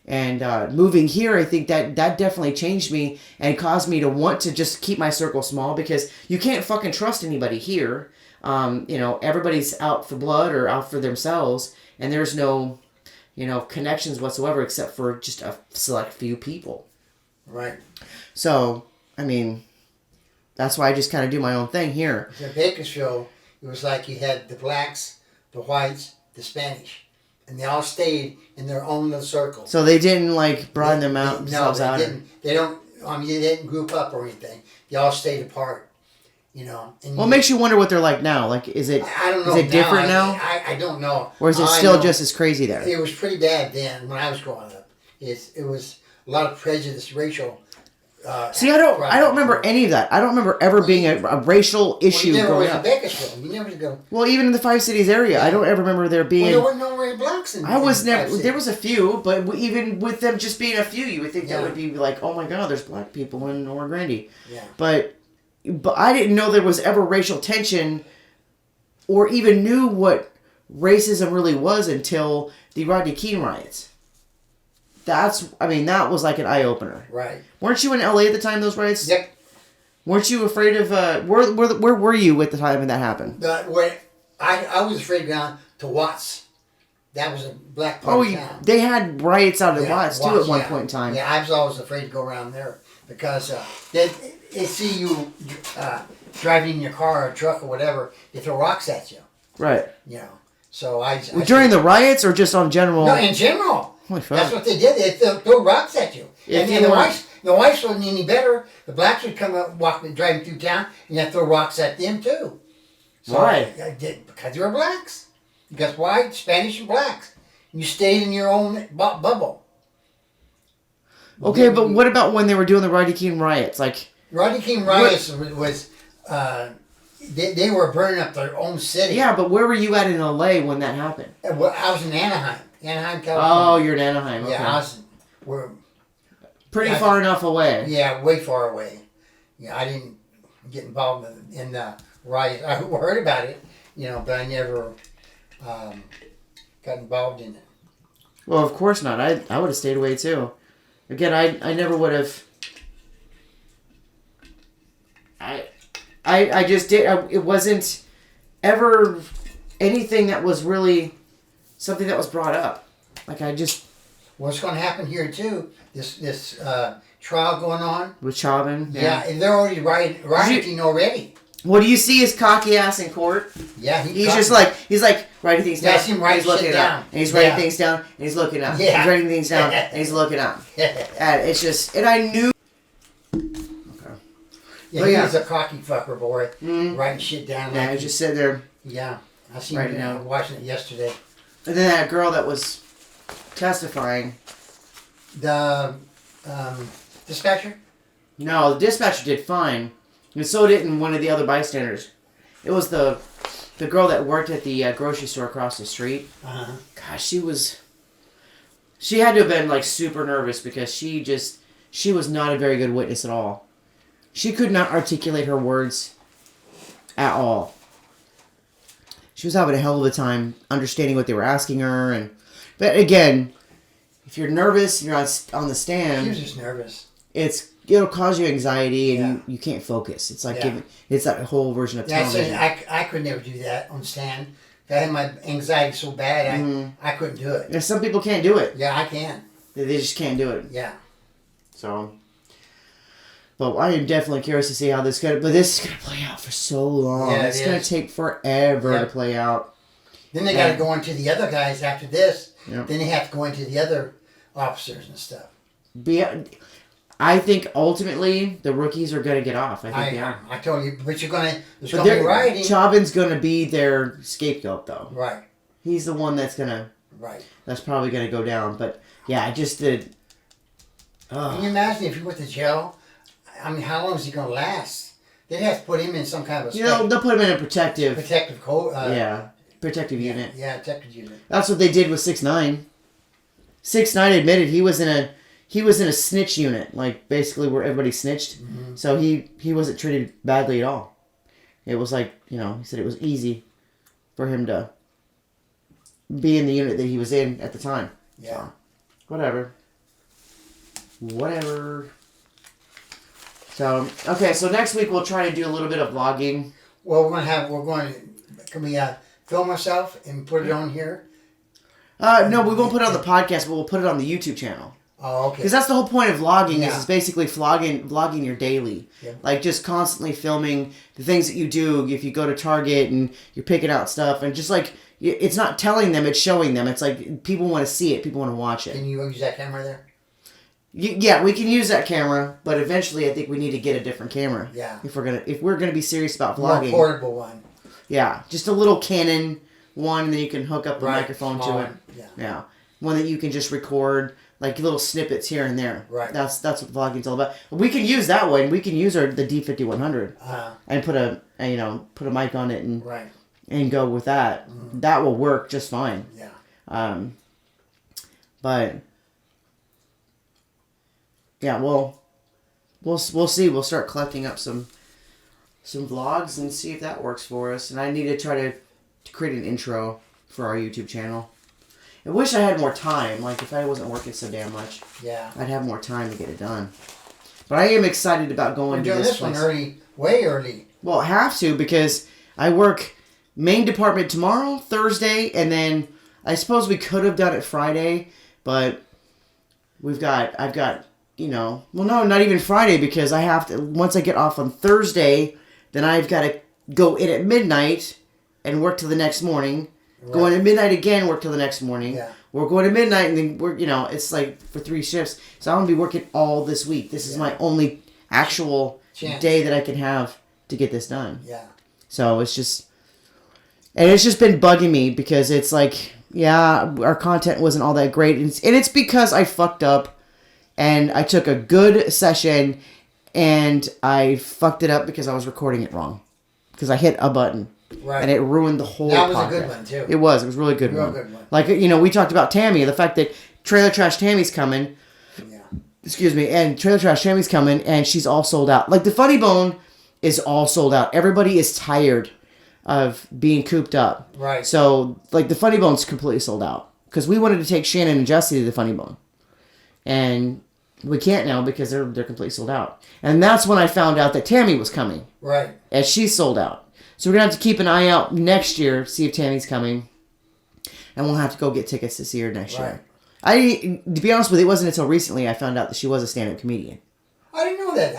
And moving here, I think that definitely changed me and caused me to want to just keep my circle small because you can't fucking trust anybody here. Everybody's out for blood or out for themselves, and there's no, connections whatsoever except for just a select few people. Right. So, I mean, that's why I just kind of do my own thing here. The Bakersfield, it was like you had the blacks, the whites, the Spanish, and they all stayed in their own little circle. So they didn't broaden themselves out. They don't. They didn't group up or anything. They all stayed apart. And well, it makes you wonder what they're like now. Like, is it? I don't know. Is it different now? I don't know. Or is it still just as crazy there? It was pretty bad then when I was growing up. It was a lot of prejudice, racial. See, I don't remember any of that. I don't remember ever being a racial issue growing up. You never go. Well, even in the 5 cities area, I don't ever remember there being. Well, there weren't no blacks in. I was never. There was a few, but even with them just being a few, you would think that would be like, oh my god, there's black people in Rio Grande. Yeah. But I didn't know there was ever racial tension, or even knew what racism really was until the Rodney King riots. That was like an eye-opener. Right. Weren't you in LA at the time those riots? Yep. Weren't you afraid of, where were you at the time when that happened? I was afraid to go down to Watts. That was a black part of town. They had riots out in Watts too at one point in time. Yeah, I was always afraid to go around there because they see you driving in your car or truck or whatever, they throw rocks at you. Right. So during the riots or just on general? No, in general. Holy fuck. That's what they did. They throw rocks at you. And the whites wasn't any better. The blacks would come up, driving through town, and you have to throw rocks at them too. So why? Because you were blacks. Because white, Spanish, and blacks. You stayed in your own bubble. Okay, but what about when they were doing the Rodney King riots? Rodney King riots was they were burning up their own city. Yeah, but where were you at in LA when that happened? Well, I was in Anaheim, California. Oh, you're in Anaheim. Okay. Yeah, pretty far enough away. Yeah, way far away. Yeah, I didn't get involved in the riot. I heard about it, but I never got involved in it. Well, of course not. I would have stayed away too. Again, I never would have. I just did. It wasn't ever anything that was really something that was brought up. What's going to happen here too? This trial going on with Chauvin. Yeah, and they're already rioting already. What do you see his cocky ass in court? Yeah, he's just like writing things down. Yeah, I see him writing he's looking shit up, down. and he's writing things down, and he's looking up. Yeah. He's writing things down, and he's looking up. And it's just, and I knew. Okay. Yeah, he's a cocky fucker, boy. Writing shit down. Yeah, he's just sitting there. Yeah, I seen him watching it yesterday. And then that girl that was testifying. The dispatcher? No, the dispatcher did fine. And so didn't one of the other bystanders. It was the girl that worked at the grocery store across the street. Uh-huh. Gosh, she had to have been like super nervous because she was not a very good witness at all. She could not articulate her words at all. She was having a hell of a time understanding what they were asking her. But again, if you're nervous, you're on the stand. She was just nervous. It'll cause you anxiety and you can't focus. It's like it's that whole version of television. I could never do that on stand. I had my anxiety so bad, I couldn't do it. Yeah, some people can't do it. Yeah, I can. They just can't do it. Yeah. So, but I am definitely curious to see how this but this is gonna play out for so long. Yeah, it's gonna take forever to play out. Then they got to go into the other guys after this. Yeah. Then they have to go into the other officers and stuff. I think ultimately the rookies are going to get off. I think they are. I told you, but there's going to be rioting. Chauvin's going to be their scapegoat, though. Right. He's the one that's going to. Right. That's probably going to go down. But yeah, I just did. Can you imagine if he went to jail? I mean, how long is he going to last? They'd have to put him in some kind of a. They'll put him in a protective code. Protective unit. Yeah, protective unit. That's what they did with 6ix9ine. 6ix9ine admitted he was in a snitch unit, like basically where everybody snitched. Mm-hmm. So he wasn't treated badly at all. It was like, he said it was easy for him to be in the unit that he was in at the time. Yeah. So, whatever. So, okay, so next week we'll try to do a little bit of vlogging. Well, can we film ourselves and put it on here? No, we won't put it on the podcast, but we'll put it on the YouTube channel. Oh, okay. Because that's the whole point of vlogging is basically vlogging your daily. Yeah. Like just constantly filming the things that you do. If you go to Target and you're picking out stuff and just like, it's not telling them, it's showing them. It's like people want to see it. People want to watch it. Can you use that camera there? Yeah, we can use that camera, but eventually I think we need to get a different camera. Yeah. If we're gonna be serious about vlogging. More portable one. Yeah, just a little Canon one that you can hook up the microphone to it. Yeah. One that you can just record like little snippets here and there. Right. That's what vlogging's all about. We can use that one. We can use the D5100 and put a mic on it and go with that. Mm-hmm. That will work just fine. Yeah. But yeah, we'll see. We'll start collecting up some vlogs and see if that works for us. And I need to try to create an intro for our YouTube channel. I wish I had more time. Like, if I wasn't working so damn much, I'd have more time to get it done. But I am excited about going to this place. We're doing this one way early. Well, I have to because I work main department tomorrow, Thursday, and then I suppose we could have done it Friday, but I've got, well, no, not even Friday because I have to, once I get off on Thursday, then I've got to go in at midnight and work till the next morning. Right. Going at midnight again, work till the next morning. Yeah. We're going to midnight and then we're, it's like for 3 shifts. So I'm going to be working all this week. This is my only actual day that I can have to get this done. Yeah. So it's just been bugging me because it's like, our content wasn't all that great. And it's because I fucked up and I took a good session and I fucked it up because I was recording it wrong. Because I hit a button. Right. And it ruined the whole podcast. That was a good one, too. It was a really good one. Good one. Like, we talked about Tammy, the fact that Trailer Trash Tammy's coming. Yeah. Excuse me. And Trailer Trash Tammy's coming, and she's all sold out. Like, the Funny Bone is all sold out. Everybody is tired of being cooped up. Right. So, like, the Funny Bone's completely sold out. Because we wanted to take Shannon and Jesse to the Funny Bone. And we can't now because they're completely sold out. And that's when I found out that Tammy was coming. Right. And she's sold out. So we're going to have to keep an eye out next year, see if Tammy's coming. And we'll have to go get tickets to see her next year. To be honest with you, it wasn't until recently I found out that she was a stand-up comedian. I didn't know that.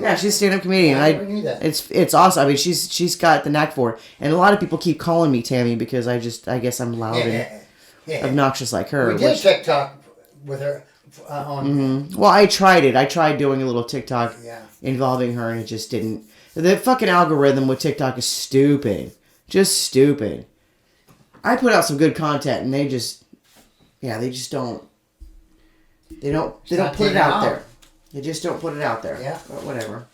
Yeah, she's a stand-up comedian. I never knew that. It's awesome. I mean, she's got the knack for it, and a lot of people keep calling me Tammy because I guess I'm loud and obnoxious like her. We did TikTok with her on. Well, I tried it. I tried doing a little TikTok Yeah. involving her, and it just didn't. The fucking algorithm with TikTok is stupid. Just stupid. I put out some good content, and they just don't. They don't put it out there. They just don't put it out there. Yeah. But whatever.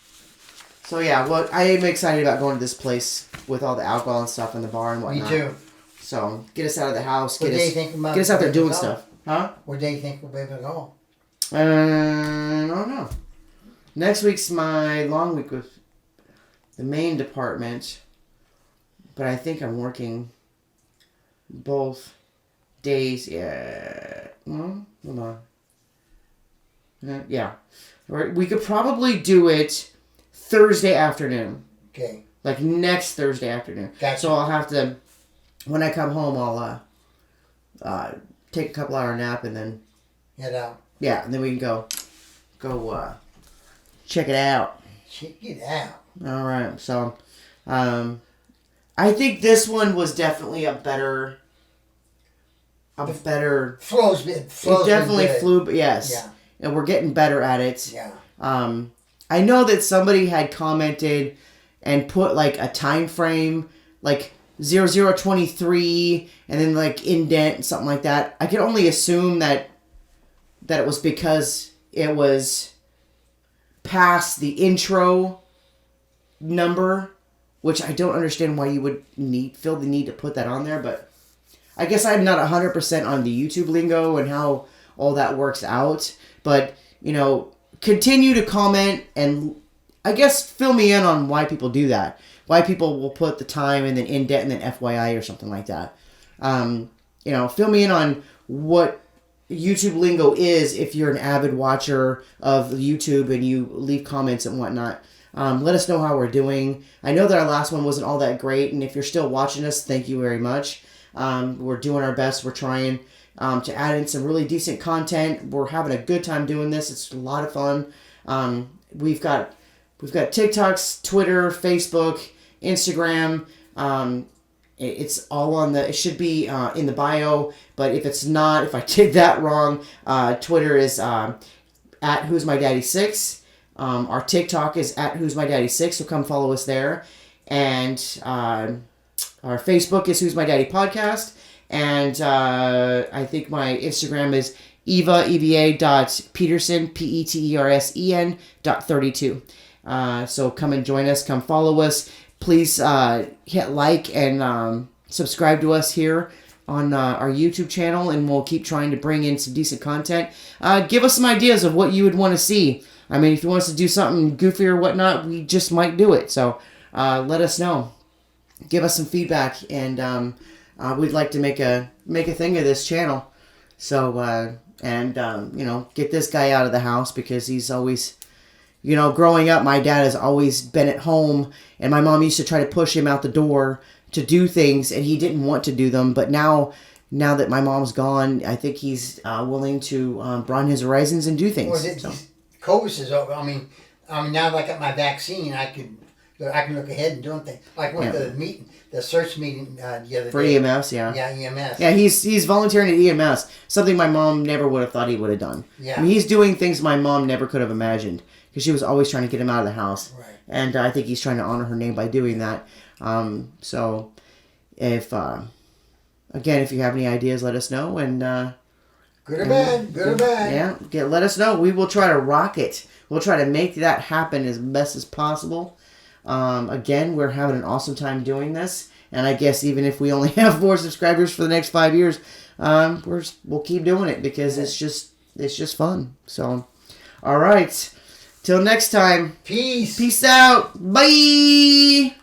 So yeah, well, I am excited about going to this place with all the alcohol and stuff in the bar and whatnot. Me too. So get us out of the house. What Get day you think about us out there doing go? stuff. Huh? What day you think we'll be able to go? I don't know. Next week's my long week with the main department, but I think I'm working both days. Yeah. Well, hold on. Yeah. We could probably do it Thursday afternoon. Okay. Like next Thursday afternoon. Gotcha. So I'll have to, when I come home, I'll take a couple hour nap and then Head out. yeah, and then we can go check it out. Check it out. All right. So I think this one was definitely a better Flows it definitely flew, yes. Yeah. And we're getting better at it. Yeah. I know that somebody had commented and put like a time frame, like 0023, and then like indent, something like that. I can only assume that it was because it was past the intro number, which I don't understand why you would feel the need to put that on there, but I guess I'm not 100% on the YouTube lingo and how all that works out. But, continue to comment and I guess fill me in on why people do that. Why people will put the time and then indent and then FYI or something like that. Fill me in on what YouTube lingo is if you're an avid watcher of YouTube and you leave comments and whatnot. Let us know how we're doing. I know that our last one wasn't all that great, and if you're still watching us, thank you very much. We're doing our best. We're trying to add in some really decent content. We're having a good time doing this. It's a lot of fun. We've got TikToks, Twitter, Facebook, Instagram. It's all on it should be in the bio, but if it's not, if I did that wrong, Twitter is at Who's My Daddy 6. Our TikTok is at Who's My Daddy 6, so come follow us there. And our Facebook is Who's My Daddy Podcast. And I think my Instagram is eva.petersen, PETERSEN.32. So come and join us. Come follow us. Please hit like and subscribe to us here on our YouTube channel, and we'll keep trying to bring in some decent content. Give us some ideas of what you would want to see. I mean, if you want us to do something goofy or whatnot, we just might do it. So let us know. Give us some feedback, and we'd like to make a thing of this channel. So get this guy out of the house, because he's always, growing up, my dad has always been at home, and my mom used to try to push him out the door to do things, and he didn't want to do them. But now that my mom's gone, I think he's willing to broaden his horizons and do things. Well, COVID is over. I mean, now that I got my vaccine, I can look ahead and doing things. Like with the search meeting the other day. For EMS, yeah. Yeah, EMS. Yeah, he's volunteering at EMS, something my mom never would have thought he would have done. Yeah. I mean, he's doing things my mom never could have imagined, because she was always trying to get him out of the house. Right. And I think he's trying to honor her name by doing that. So if you have any ideas, let us know. And good or bad. Yeah, let us know. We will try to rock it. We'll try to make that happen as best as possible. We're having an awesome time doing this, and I guess even if we only have 4 subscribers for the next 5 years, we'll keep doing it, because it's just fun. So, all right, till next time. Peace. Peace out. Bye.